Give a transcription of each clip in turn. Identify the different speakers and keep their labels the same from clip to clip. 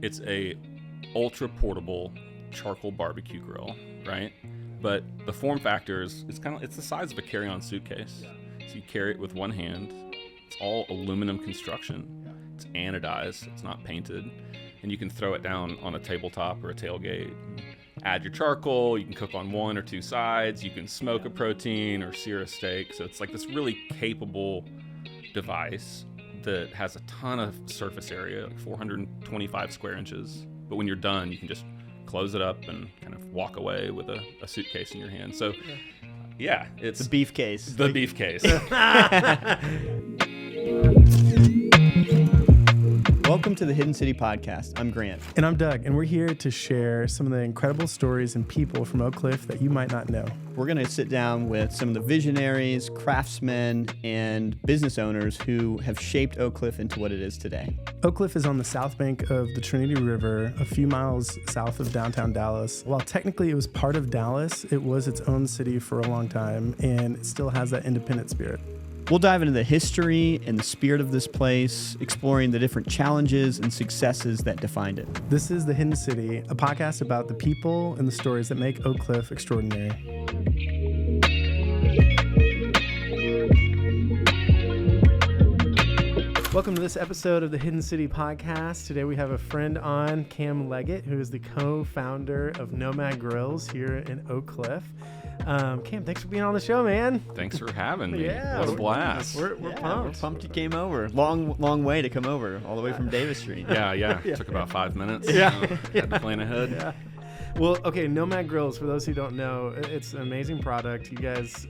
Speaker 1: It's a ultra portable charcoal barbecue grill, right? But the form factor is it's the size of a carry-on suitcase. So you carry it with one hand. It's all aluminum construction. It's anodized. It's not painted. And you can throw it down on a tabletop or a tailgate. Add your charcoal. You can cook on one or two sides. You can smoke a protein or sear a steak. So it's like this really capable device that has a ton of surface area, like 425 square inches. But when you're done, you can just close it up and kind of walk away with a suitcase in your hand. So, yeah, it's
Speaker 2: the beef case.
Speaker 1: The beef case.
Speaker 2: Welcome to the Hidden City Podcast. I'm Grant.
Speaker 3: And I'm Doug, and we're here to share some of the incredible stories and people from Oak Cliff that you might not know.
Speaker 2: We're going to sit down with some of the visionaries, craftsmen, and business owners who have shaped Oak Cliff into what it is today.
Speaker 3: Oak Cliff is on the south bank of the Trinity River, a few miles south of downtown Dallas. While technically it was part of Dallas, it was its own city for a long time, and it still has that independent spirit.
Speaker 2: We'll dive into the history and the spirit of this place, exploring the different challenges and successes that defined it.
Speaker 3: This is The Hidden City, a podcast about the people and the stories that make Oak Cliff extraordinary. Welcome to this episode of the Hidden City Podcast. Today we have a friend on, Cam Leggett, who is the co-founder of Nomad Grills here in Oak Cliff. Cam, thanks for being on the show, man.
Speaker 1: Thanks for having me.
Speaker 3: Yeah,
Speaker 1: what a blast.
Speaker 3: We're pumped.
Speaker 2: We're pumped you came over. Long way to come over, all the way from Davis Street.
Speaker 1: Yeah. Took about 5 minutes. Had to plan ahead.
Speaker 3: Yeah. Well, okay, Nomad Grills, for those who don't know, it's an amazing product. You guys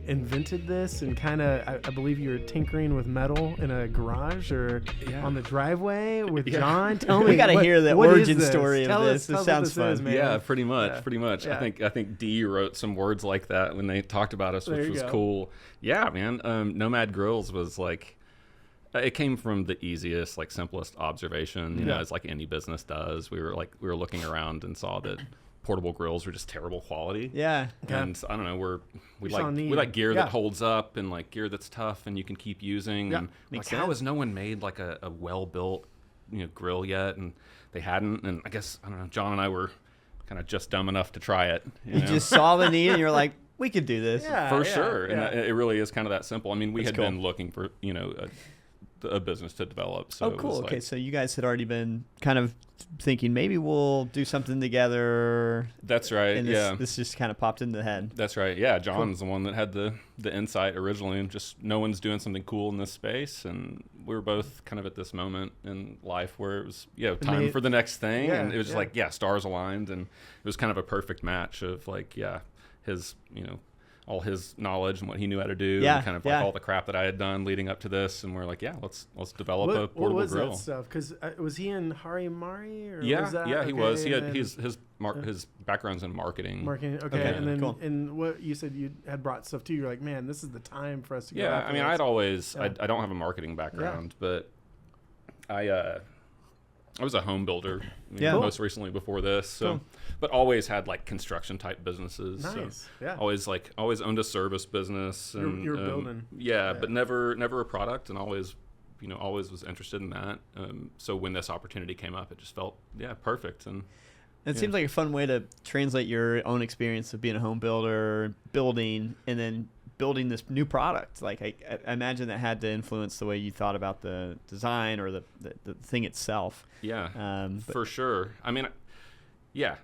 Speaker 3: invented this and kind of, I believe you were tinkering with metal in a garage or on the driveway with John. Tell me.
Speaker 2: We got to hear the origin story of this. This sounds fun.
Speaker 3: Is, man.
Speaker 1: Yeah, pretty much.
Speaker 3: Yeah.
Speaker 1: I think Dee wrote some words like that when they talked about us, which was cool. Yeah, man. Nomad Grills was like, it came from the easiest, like simplest observation, you know, as like any business does. We were looking around and saw that portable grills are just terrible quality.
Speaker 2: Yeah.
Speaker 1: And I don't know, we like gear that holds up and like gear that's tough and you can keep using. And like, how has no one made like a well-built, grill yet? And they hadn't. And I guess, I don't know, John and I were kind of just dumb enough to try it. You know?
Speaker 2: Just saw the need and you're like, we could do this.
Speaker 1: For sure. And it really is kind of that simple. I mean, we had been looking for, a business to develop. So
Speaker 2: cool. Okay, so you guys had already been kind of thinking maybe we'll do something together.
Speaker 1: That's right.
Speaker 2: And this just kind of popped into the head.
Speaker 1: That's right. Yeah, John's the one that had the insight originally, and just no one's doing something cool in this space, and we were both kind of at this moment in life where it was time for the next thing, and it was just stars aligned, and it was kind of a perfect match of his all his knowledge and what he knew how to do, and kind of like all the crap that I had done leading up to this, and we're like, let's develop a portable grill.
Speaker 3: What was that stuff? Because was he in Harimari? Or
Speaker 1: he was. He had his background's in marketing.
Speaker 3: Okay. And then and what you said you had brought stuff too. You're like, man, this is the time for us to go.
Speaker 1: Yeah, I mean, I don't have a marketing background, but I was a home builder, most recently before this. So, but always had like construction type businesses.
Speaker 3: Nice.
Speaker 1: So always owned a service business. And,
Speaker 3: you're building.
Speaker 1: But never a product, and always was interested in that. So when this opportunity came up, it just felt perfect. And
Speaker 2: it seems like a fun way to translate your own experience of being a home builder, building, and then building this new product. Like I imagine that had to influence the way you thought about the design or the thing itself.
Speaker 1: Yeah, for sure. I mean,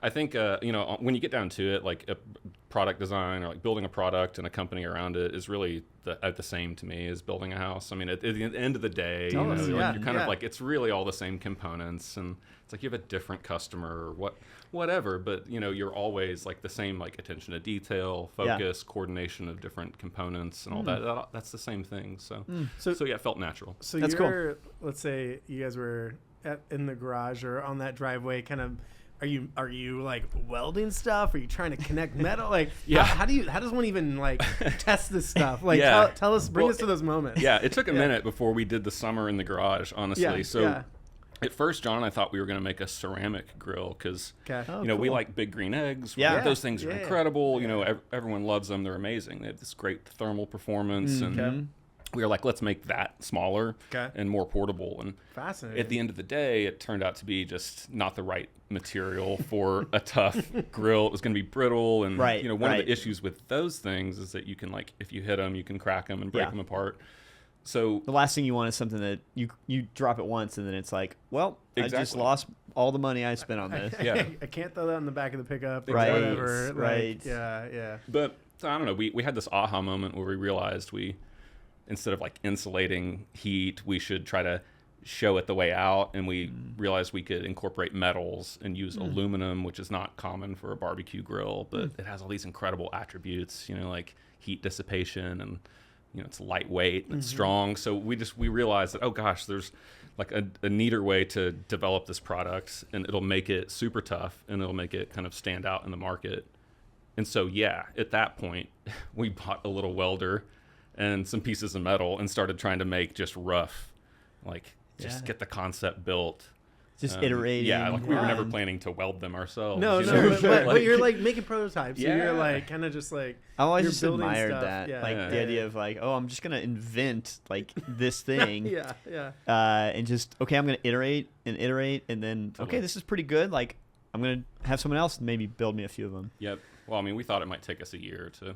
Speaker 1: I think when you get down to it, like a product design or like building a product and a company around it is really the same to me as building a house. I mean, at the end of the day, you're kind of like, it's really all the same components, and it's like you have a different customer or whatever, but you're always like the same, like attention to detail, focus, coordination of different components and all that. That's the same thing. So it felt natural.
Speaker 3: So
Speaker 2: that's cool.
Speaker 3: Let's say you guys were in the garage or on that driveway, kind of. Are you like welding stuff? Are you trying to connect metal? Like, how does one even like test this stuff? Like, tell us, bring us to those moments.
Speaker 1: Yeah, it took a minute before we did the summer in the garage, honestly. At first, John and I thought we were going to make a ceramic grill because, we like big green eggs. Those things are incredible. Everyone loves them. They're amazing. They have this great thermal performance. And we were like, let's make that smaller
Speaker 3: Okay.
Speaker 1: and more portable. And
Speaker 3: Fascinating.
Speaker 1: at the end of the day, it turned out to be just not the right material for a tough grill. It was going to be brittle. And,
Speaker 2: Right,
Speaker 1: you know, one of
Speaker 2: right.
Speaker 1: the issues with those things is that you can, like, if you hit them, you can crack them and break
Speaker 2: Yeah.
Speaker 1: them apart. So
Speaker 2: The last thing you want is something that you drop it once and then it's like, well, I just
Speaker 1: Exactly.
Speaker 2: lost all the money I spent on this.
Speaker 1: Yeah.
Speaker 3: I can't throw that in the back of the pickup or
Speaker 2: Right,
Speaker 3: whatever.
Speaker 2: right.
Speaker 3: Like, yeah.
Speaker 1: But so, I don't know. We had this aha moment where we realized instead of like insulating heat, we should try to show it the way out. And we realized we could incorporate metals and use aluminum, which is not common for a barbecue grill, but it has all these incredible attributes, you know, like heat dissipation and, you know, it's lightweight and it's strong. So we realized that, oh gosh, there's like a neater way to develop this product, and it'll make it super tough and it'll make it kind of stand out in the market. And so, yeah, at that point, we bought a little welder and some pieces of metal and started trying to make just rough, like just
Speaker 2: Yeah.
Speaker 1: get the concept built.
Speaker 2: Just iterating.
Speaker 1: Yeah, like we were never
Speaker 2: and-
Speaker 1: planning to weld them ourselves.
Speaker 3: No,
Speaker 1: you
Speaker 3: no,
Speaker 1: know?
Speaker 3: but you're like making prototypes. So
Speaker 1: Yeah.
Speaker 3: you're like kind of just like
Speaker 2: I always
Speaker 3: you're
Speaker 2: just
Speaker 3: building
Speaker 2: admired
Speaker 3: stuff.
Speaker 2: that,
Speaker 3: Yeah.
Speaker 2: like
Speaker 1: Yeah.
Speaker 2: the idea of like, oh, I'm just gonna invent like this thing,
Speaker 3: yeah.
Speaker 2: and just okay, I'm gonna iterate, and then
Speaker 1: Totally.
Speaker 2: okay, this is pretty good. Like I'm gonna have someone else maybe build me a few of them.
Speaker 1: Yep. Well, I mean, we thought it might take us a year to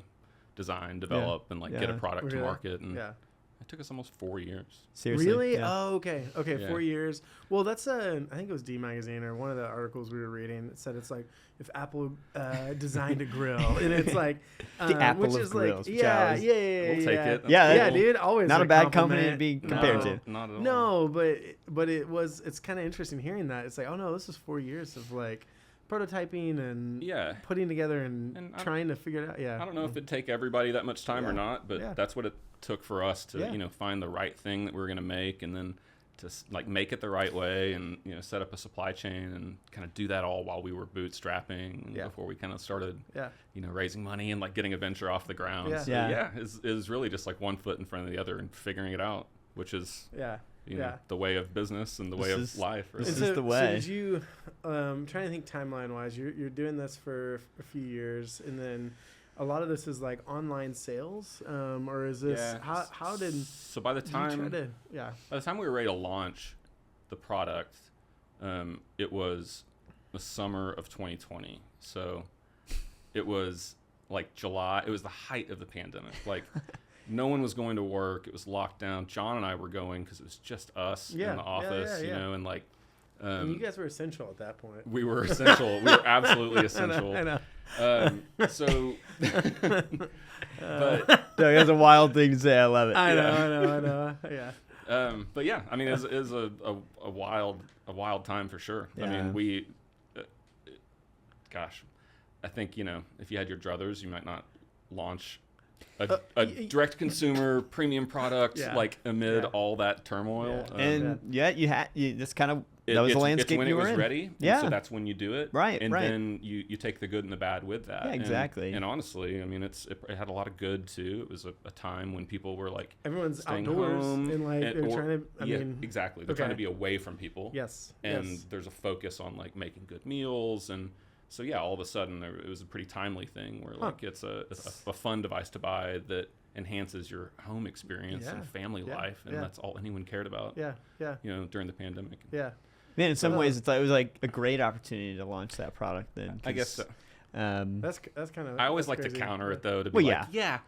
Speaker 1: design, develop, and like get a
Speaker 2: Yeah.
Speaker 1: product to
Speaker 3: Really?
Speaker 1: market, and
Speaker 3: Yeah.
Speaker 1: it took us almost 4 years.
Speaker 2: Seriously,
Speaker 3: Really?
Speaker 2: yeah.
Speaker 3: Oh, okay.
Speaker 1: Yeah.
Speaker 3: 4 years. Well, that's I think it was D Magazine or one of the articles we were reading. It said it's like if Apple designed a grill, and it's like
Speaker 2: The Apple
Speaker 3: which
Speaker 2: of
Speaker 3: is
Speaker 2: grills,
Speaker 3: like
Speaker 2: which I was-
Speaker 3: yeah.
Speaker 1: We'll take it. That's
Speaker 2: Yeah,
Speaker 1: cool.
Speaker 3: dude. Always
Speaker 2: Not
Speaker 3: a
Speaker 2: a bad company to
Speaker 3: compliment.
Speaker 2: be compared
Speaker 1: No,
Speaker 2: to.
Speaker 1: not at all.
Speaker 3: No, but it's kind of interesting hearing that. It's like, oh no, this is 4 years of like prototyping and
Speaker 1: Yeah.
Speaker 3: putting together and,
Speaker 1: And
Speaker 3: trying to figure it out. Yeah.
Speaker 1: I don't know if it'd take everybody that much time or
Speaker 3: Yeah.
Speaker 1: not, but
Speaker 3: Yeah.
Speaker 1: that's what it took for us to,
Speaker 3: Yeah.
Speaker 1: you know, find the right thing that we were going to make, and then to like make it the right way, and, you know, set up a supply chain and kind of do that all while we were bootstrapping
Speaker 3: Yeah.
Speaker 1: before we kind of started,
Speaker 3: Yeah.
Speaker 1: you know, raising money and like getting a venture off the ground.
Speaker 3: Yeah.
Speaker 1: So,
Speaker 2: Yeah.
Speaker 1: it was really just like one foot in front of the other and figuring it out, which is,
Speaker 3: Yeah.
Speaker 1: you know,
Speaker 3: Yeah.
Speaker 1: the way of business and the way
Speaker 2: This
Speaker 1: of
Speaker 2: is-
Speaker 1: life.
Speaker 2: this
Speaker 1: Really.
Speaker 2: is the way.
Speaker 3: So did you? Trying to think timeline wise. You're doing this for a few years, and then a lot of this is like online sales, or is this
Speaker 1: Yeah.
Speaker 3: how did
Speaker 1: So by the
Speaker 3: you try
Speaker 1: time
Speaker 3: to? Yeah.
Speaker 1: By the time we were ready to launch the product, it was the summer of 2020. So it was like July. It was the height of the pandemic. Like no one was going to work. It was locked down. John and I were going because it was just us
Speaker 3: Yeah,
Speaker 1: in the
Speaker 3: yeah,
Speaker 1: office,
Speaker 3: yeah,
Speaker 1: you
Speaker 3: yeah.
Speaker 1: know, and like
Speaker 3: And you guys were essential at that point.
Speaker 1: we were essential. We were absolutely essential.
Speaker 3: I know.
Speaker 1: So, but
Speaker 2: Doug, that's a wild thing to say. I love it.
Speaker 3: I know.
Speaker 1: Yeah.
Speaker 3: I know. Yeah.
Speaker 1: But yeah, I mean, it is a wild time for sure. I
Speaker 2: Yeah.
Speaker 1: mean, we, gosh, I think, you know, if you had your druthers, you might not launch a direct consumer premium product
Speaker 3: Yeah.
Speaker 1: like amid
Speaker 3: Yeah.
Speaker 1: all that turmoil.
Speaker 3: Yeah.
Speaker 2: And you had that's kind of that was the
Speaker 1: it's
Speaker 2: landscape
Speaker 1: when
Speaker 2: you
Speaker 1: it
Speaker 2: were
Speaker 1: was
Speaker 2: in.
Speaker 1: ready. and
Speaker 2: Yeah.
Speaker 1: so that's when you do it.
Speaker 2: Right,
Speaker 1: And
Speaker 2: right.
Speaker 1: then you take the good and the bad with that.
Speaker 2: Yeah,
Speaker 1: And-
Speaker 2: exactly.
Speaker 1: And, honestly, I mean, it had a lot of good too. It was a time when people were like
Speaker 3: Everyone's
Speaker 1: staying
Speaker 3: outdoors
Speaker 1: home
Speaker 3: and like they're
Speaker 1: or-
Speaker 3: trying to. I
Speaker 1: yeah,
Speaker 3: mean,
Speaker 1: exactly. They're
Speaker 3: okay.
Speaker 1: trying to be away from people.
Speaker 3: yes.
Speaker 1: And
Speaker 3: yes.
Speaker 1: there's a focus on like making good meals, and so yeah, all of a sudden it was a pretty timely thing where like it's a fun device to buy that enhances your home experience
Speaker 3: Yeah.
Speaker 1: and family
Speaker 3: Yeah.
Speaker 1: life, and
Speaker 3: Yeah.
Speaker 1: that's all anyone cared about.
Speaker 3: Yeah. Yeah.
Speaker 1: You know, during the pandemic.
Speaker 3: Yeah.
Speaker 2: Man, in some
Speaker 3: Well,
Speaker 2: ways, it was like a great opportunity to launch that product. Then
Speaker 1: I guess so.
Speaker 3: That's kind of.
Speaker 1: I always like to
Speaker 3: crazy.
Speaker 1: counter it though, to be
Speaker 2: Well,
Speaker 1: like, yeah,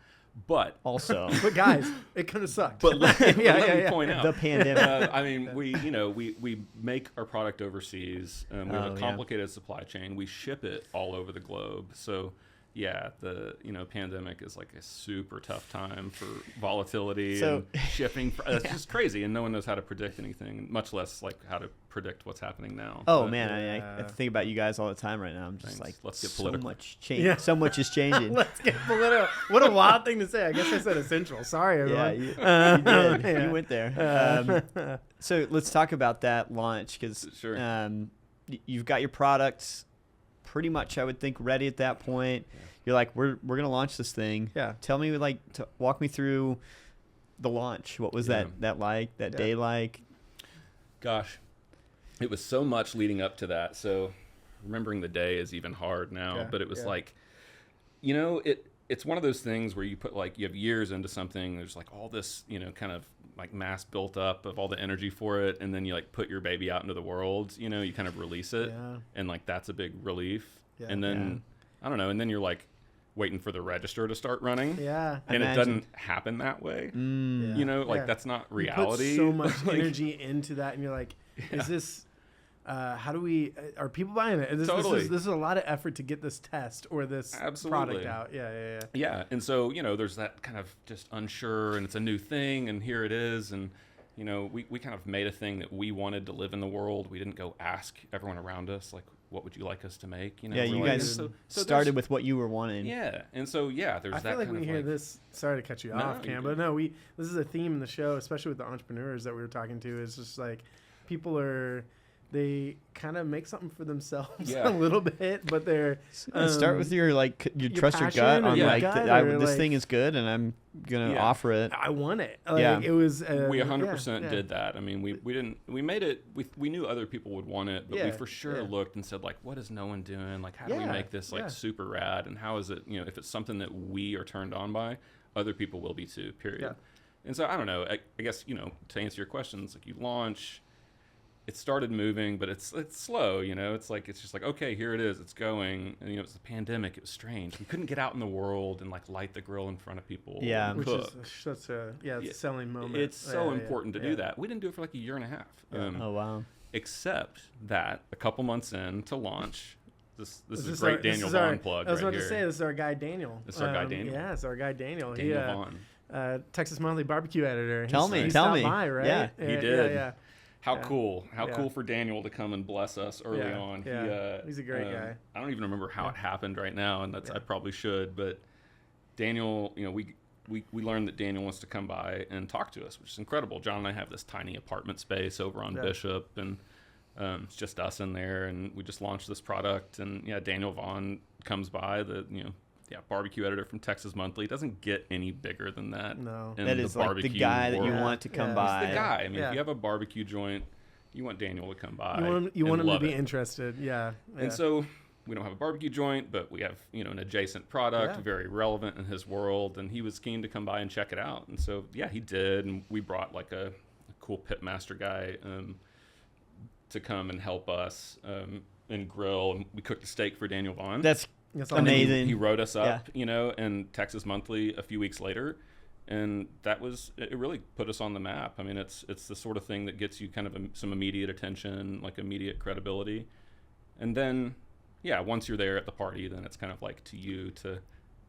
Speaker 1: but
Speaker 2: also
Speaker 3: But guys, it kind of sucked.
Speaker 1: but let me point out
Speaker 2: the pandemic.
Speaker 1: I mean, we make our product overseas. We have
Speaker 2: Oh,
Speaker 1: a
Speaker 2: yeah.
Speaker 1: complicated supply chain. We ship it all over the globe. So, yeah, the pandemic is like a super tough time for volatility
Speaker 2: So-
Speaker 1: and shipping. It's just crazy, and no one knows how to predict anything, much less like how to predict what's happening now.
Speaker 2: Oh
Speaker 1: But
Speaker 2: man, I
Speaker 3: Yeah.
Speaker 2: think about you guys all the time right now. I'm just
Speaker 1: Thanks.
Speaker 2: like,
Speaker 1: Let's get
Speaker 2: so
Speaker 1: political.
Speaker 2: much change.
Speaker 3: Yeah.
Speaker 2: So much is changing.
Speaker 3: Let's get political. What a wild thing to say. I guess I said essential. Sorry,
Speaker 2: Yeah,
Speaker 3: everyone.
Speaker 2: you did.
Speaker 3: Yeah.
Speaker 2: You went there. So let's talk about that launch because
Speaker 1: Sure.
Speaker 2: You've got your products pretty much, I would think, ready at that point.
Speaker 1: Yeah.
Speaker 2: You're like, we're gonna launch this thing.
Speaker 3: Yeah.
Speaker 2: Tell me, walk me through the launch. What was
Speaker 1: Yeah.
Speaker 2: that like? That
Speaker 3: Yeah.
Speaker 2: day like?
Speaker 1: Gosh, it was so much leading up to that. So remembering the day is even hard now,
Speaker 3: Yeah,
Speaker 1: but it was
Speaker 3: yeah.
Speaker 1: like, you know, it it's one of those things where you put like, you have years into something, there's like all this, you know, kind of like mass built up of all the energy for it, and then you like put your baby out into the world, you know, you kind of release it, and like that's a big relief. And then I don't know, and then you're like waiting for the register to start running, and it doesn't happen that way. You know, like that's not reality.
Speaker 3: You put so much energy into that, and you're like, is this how do we are people buying it? This is a lot of effort to get this test or this product out. Yeah.
Speaker 1: And so, you know, there's that kind of just unsure, and it's a new thing, and here it is. And you know, we kind of made a thing that we wanted to live in the world. We didn't go ask everyone around us, like, what would you like us to make? You know,
Speaker 2: yeah, you guys started with what you were wanting.
Speaker 1: Yeah, and so there's
Speaker 3: I feel like we hear this. Sorry to cut you off, Cam, but no, this is a theme in the show, especially with the entrepreneurs that we were talking to. Is just like people they kind of make something for themselves a little bit, but they're
Speaker 2: start with your trust your gut on this thing is good and I'm gonna offer it.
Speaker 3: I want it. It was
Speaker 1: we 100% did that. I mean, we made it. We knew other people would want it, but we for sure looked and said, like, what is no one doing? Like, how do we make this like super rad? And how is it? You know, if it's something that we are turned on by, other people will be too. Period. Yeah. And so I don't know. I guess, you know, to answer your questions, like, you launch. It started moving, but it's slow, you know. It's just like, okay, here it is, it's going. And you know, it's the pandemic. It was strange. We couldn't get out in the world and like light the grill in front of people. Yeah,
Speaker 3: which is such a selling moment.
Speaker 1: It's so important to do that. We didn't do it for like a year and a half.
Speaker 2: Oh wow!
Speaker 1: Except that a couple months in to launch, this is a great Daniel Vaughn plug.
Speaker 3: I was about
Speaker 1: to
Speaker 3: say, this is our guy Daniel.
Speaker 1: This is our guy Daniel.
Speaker 3: Yeah, it's our guy Daniel.
Speaker 1: Daniel Vaughn.
Speaker 3: Texas Monthly barbecue editor.
Speaker 2: Tell me.
Speaker 3: By, right?
Speaker 2: Yeah,
Speaker 1: he did. Yeah. How cool for Daniel to come and bless us early on.
Speaker 3: He's a great guy.
Speaker 1: I don't even remember how it happened right now, and I probably should, but Daniel, you know, we learned that Daniel wants to come by and talk to us, which is incredible. John and I have this tiny apartment space over on Bishop, and it's just us in there, and we just launched this product, and Daniel Vaughn comes by, barbecue editor from Texas Monthly. It doesn't get any bigger than that.
Speaker 3: No,
Speaker 2: that is like the guy that you want to come by.
Speaker 1: He's the guy. I mean, if you have a barbecue joint, you want Daniel to come by.
Speaker 3: You want him to be interested. Yeah.
Speaker 1: And so we don't have a barbecue joint, but we have, you know, an adjacent product, very relevant in his world, and he was keen to come by and check it out. And so he did, and we brought like a cool pitmaster guy to come and help us and grill, and we cooked a steak for Daniel Vaughn.
Speaker 2: That's amazing.
Speaker 1: He wrote us up, you know, in Texas Monthly a few weeks later, and it really put us on the map. I mean, it's the sort of thing that gets you kind of some immediate attention, like immediate credibility, and then once you're there at the party, then it's kind of like to you to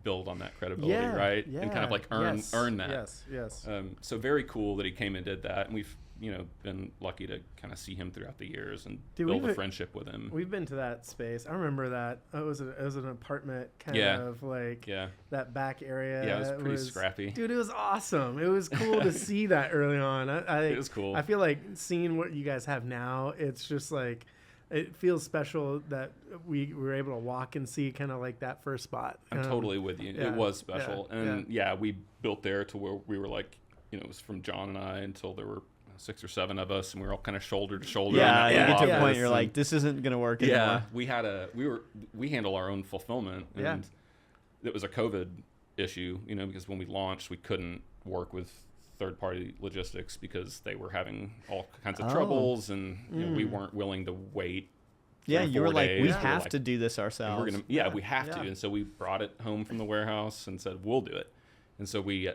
Speaker 1: build on that credibility, right? And kind of like earn that.
Speaker 3: Yes.
Speaker 1: So very cool that he came and did that, and we've, you know, been lucky to kind of see him throughout the years and build a friendship with him.
Speaker 3: We've been to that space. I remember that. It was an apartment kind of like that back area.
Speaker 1: Yeah, it was pretty scrappy.
Speaker 3: Dude, it was awesome. It was cool to see that early on.
Speaker 1: It was cool.
Speaker 3: I feel like seeing what you guys have now, it's just like, it feels special that we were able to walk and see kind of like that first spot.
Speaker 1: I'm totally with you. It was special. And we built there to where we were like, you know, it was from John and I until there were 6 or 7 of us, and we were all kind of shoulder to shoulder.
Speaker 2: You get to a point you're like, this isn't gonna work anymore.
Speaker 1: We handle our own fulfillment, and it was a COVID issue, you know, because when we launched, we couldn't work with third-party logistics because they were having all kinds of troubles, and you know, we weren't willing to wait.
Speaker 2: You were like, we have to do this ourselves.
Speaker 1: We have to, and so we brought it home from the warehouse and said, we'll do it, and so we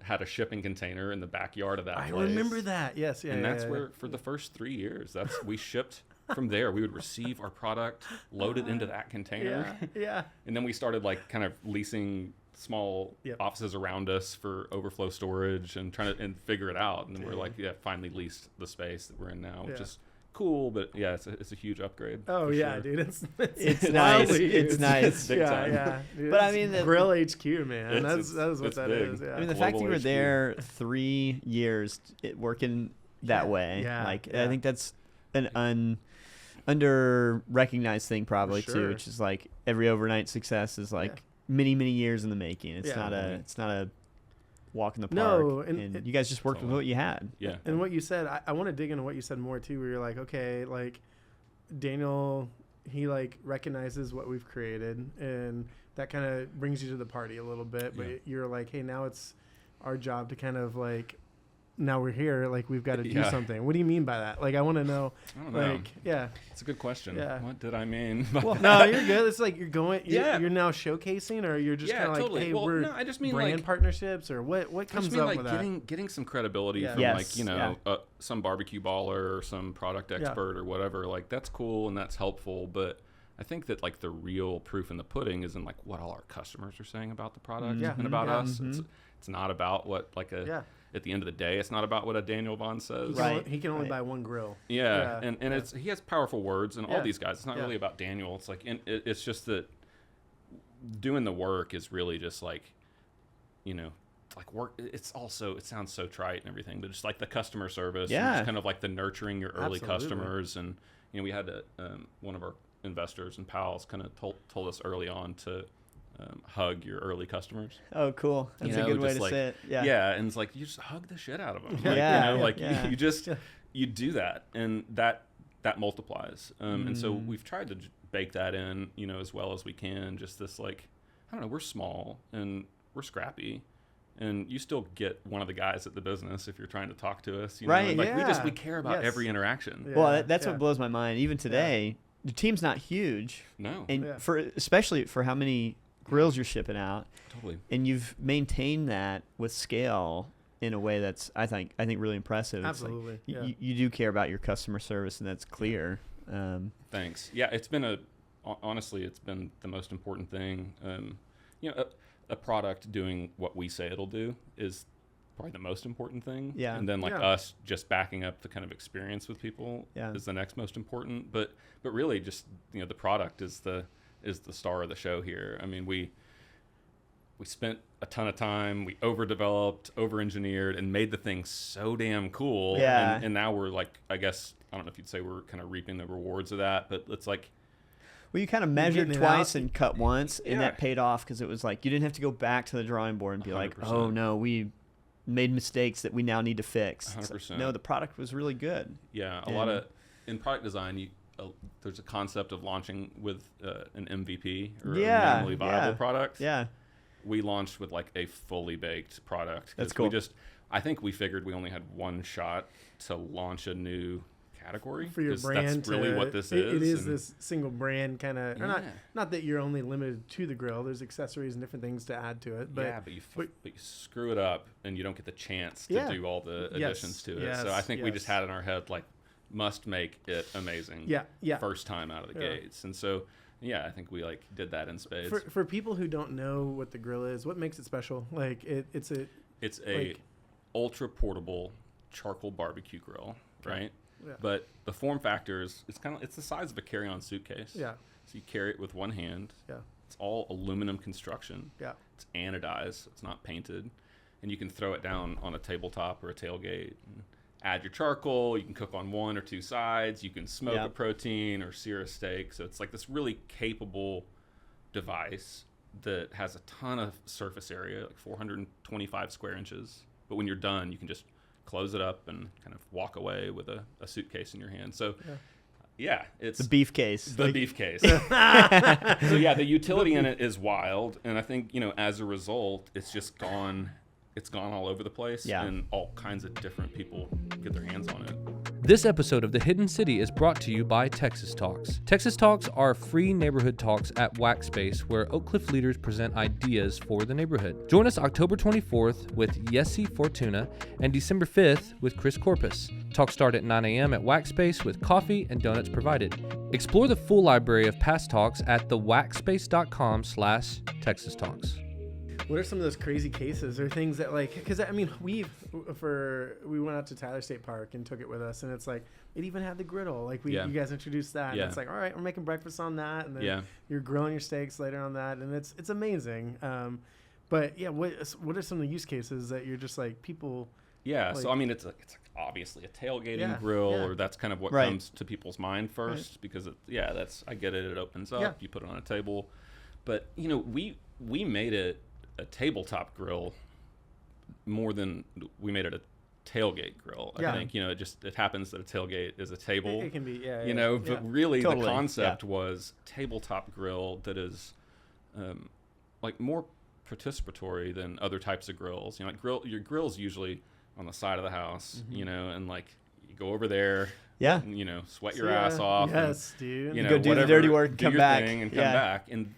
Speaker 1: had a shipping container in the backyard of that place.
Speaker 3: I remember that. Yes,
Speaker 1: and that's where for the first 3 years, we shipped from there. We would receive our product, load it into that container, and then we started like kind of leasing small offices around us for overflow storage and trying to figure it out. And then we're like, finally leased the space that we're in now, which is cool. But it's a huge upgrade.
Speaker 3: Oh yeah,
Speaker 1: sure.
Speaker 3: dude, it's
Speaker 2: nice. It's nice.
Speaker 1: Big time.
Speaker 3: Dude,
Speaker 2: but I mean,
Speaker 3: Grill HQ, man. That's what that
Speaker 1: big.
Speaker 3: is. Yeah.
Speaker 2: I mean, the fact that you were there 3 years working that way, I think that's an under recognized thing probably too, which is like every overnight success is like many years in the making. It's not a walk in the park.
Speaker 3: No,
Speaker 2: and you guys just worked with what you had.
Speaker 1: Yeah.
Speaker 3: And what you said, I want to dig into what you said more too, where you're like, okay, like Daniel he like recognizes what we've created, and that kind of brings you to the party a little bit. But you're like, hey, now it's our job to kind of like, now we're here, like we've got to do something. What do you mean by that? Like, I want to know.
Speaker 1: I don't know.
Speaker 3: Yeah,
Speaker 1: it's a good question.
Speaker 3: Yeah.
Speaker 1: What did I mean?
Speaker 3: Well, no, you're good. It's like you're now showcasing, or you're just kind of like,
Speaker 1: totally.
Speaker 3: hey,
Speaker 1: Well,
Speaker 3: we're
Speaker 1: no, I just mean
Speaker 3: brand
Speaker 1: like
Speaker 3: partnerships, or what comes up
Speaker 1: like
Speaker 3: with that?
Speaker 1: getting some credibility from
Speaker 2: Yes.
Speaker 1: like some barbecue baller or some product expert or whatever. Like that's cool and that's helpful, but I think that like the real proof in the pudding is in like what all our customers are saying about the product and about us. It's not about what like at the end of the day, it's not about what a Daniel Vaughn says.
Speaker 3: He can only buy one grill.
Speaker 1: And it's he has powerful words, and all these guys. It's not really about Daniel. It's like it's just that doing the work is really just like, like work. It's also, it sounds so trite and everything, but just like the customer service. And just kind of like the nurturing your early customers, and we had one of our investors and pals kind of told us early on to hug your early customers.
Speaker 2: Oh, cool. That's a good way to say it.
Speaker 1: Yeah, and it's like you just hug the shit out of them. You do that, and that multiplies. And so we've tried to bake that in, as well as we can. Just this like, I don't know, we're small and we're scrappy, and you still get one of the guys at the business if you're trying to talk to us.
Speaker 2: Right.
Speaker 1: Like we care about every interaction.
Speaker 2: Yeah. Well, that's what blows my mind. Even today, the team's not huge.
Speaker 1: No.
Speaker 2: And especially for how many grills you're shipping out.
Speaker 1: Totally.
Speaker 2: And you've maintained that with scale in a way that's I think really impressive.
Speaker 3: Absolutely.
Speaker 2: It's like you do care about your customer service, and that's clear.
Speaker 1: Thanks. Yeah, it's been honestly it's been the most important thing. A product doing what we say it'll do is probably the most important thing.
Speaker 2: Yeah.
Speaker 1: And then us just backing up the kind of experience with people is the next most important. But really just the product is the star of the show here. I mean, we spent a ton of time, we overdeveloped, over-engineered, and made the thing so damn cool.
Speaker 2: Yeah.
Speaker 1: And now we're like, I guess, I don't know if you'd say we're kind of reaping the rewards of that, but it's like,
Speaker 2: well, you kind of measured twice and cut once, and that paid off because it was like you didn't have to go back to the drawing board and be 100%. Like, oh no, we made mistakes that we now need to fix.
Speaker 1: 100%.
Speaker 2: Like, no, the product was really good.
Speaker 1: Yeah, a lot of in product design, there's a concept of launching with an MVP or a minimally viable product.
Speaker 2: Yeah,
Speaker 1: we launched with like a fully baked product.
Speaker 2: That's cool.
Speaker 1: I think we figured we only had one shot to launch a new category
Speaker 3: for your brand.
Speaker 1: That's really what this is.
Speaker 3: It is this single brand kind of. Not that you're only limited to the grill. There's accessories and different things to add to it. But but you
Speaker 1: screw it up and you don't get the chance to do all the additions to it. So I think we just had in our head like must make it amazing. First time out of the gates, and so. Yeah, I think we like did that in spades.
Speaker 3: For people who don't know what the grill is, what makes it special? Like it's
Speaker 1: a ultra portable charcoal barbecue grill, right?
Speaker 3: Yeah.
Speaker 1: But the form factor is it's the size of a carry-on suitcase.
Speaker 3: Yeah.
Speaker 1: So you carry it with one hand.
Speaker 3: Yeah.
Speaker 1: It's all aluminum construction.
Speaker 3: Yeah.
Speaker 1: It's anodized. It's not painted, and you can throw it down on a tabletop or a tailgate. And add your charcoal. You can cook on one or two sides. You can smoke a protein or sear a steak. So it's like this really capable device that has a ton of surface area, like 425 square inches. But when you're done, you can just close it up and kind of walk away with a suitcase in your hand. So it's
Speaker 2: the beef case.
Speaker 1: Beef case. So the utility in it is wild. And I think, as a result, it's just gone. It's gone all over the place, and all kinds of different people get their hands on it.
Speaker 4: This episode of The Hidden City is brought to you by Texas Talks. Texas Talks are free neighborhood talks at Wax Space where Oak Cliff leaders present ideas for the neighborhood. Join us October 24th with Yessi Fortuna and December 5th with Chris Corpus. Talks start at 9 a.m. at Wax Space with coffee and donuts provided. Explore the full library of past talks at thewaxspace.com/Texas Talks.
Speaker 3: What are some of those crazy cases or things that because I mean, we went out to Tyler State Park and took it with us, and it's like, it even had the griddle. Like you guys introduced that. And it's like, all right, we're making breakfast on that. And then you're grilling your steaks later on that. And it's amazing. But what are some of the use cases that you're just like people?
Speaker 1: Yeah. So, I mean, it's obviously a tailgating grill, or that's kind of what comes to people's mind first, because I get it. It opens up, you put it on a table, but we made it a tabletop grill more than we made it tailgate grill. I think, it happens that a tailgate is a table.
Speaker 3: It can be,
Speaker 1: but really
Speaker 2: Totally.
Speaker 1: the concept was tabletop grill that is like more participatory than other types of grills. Like your grill's usually on the side of the house, and like you go over there,
Speaker 2: Yeah.
Speaker 1: and, sweat your ass off.
Speaker 3: Yes, dude.
Speaker 2: Go do the dirty work and
Speaker 1: do
Speaker 2: come
Speaker 1: your
Speaker 2: back.
Speaker 1: thing and come back. And,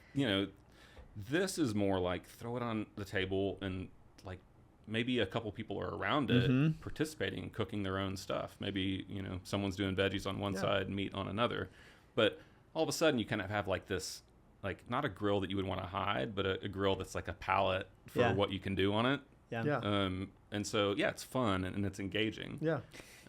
Speaker 1: this is more like throw it on the table and like maybe a couple people are around it participating, cooking their own stuff. Maybe, someone's doing veggies on one side, meat on another. But all of a sudden you kind of have like this, like not a grill that you would want to hide, but a grill that's like a palette for what you can do on it.
Speaker 2: Yeah.
Speaker 1: And so, it's fun and it's engaging.
Speaker 3: Yeah.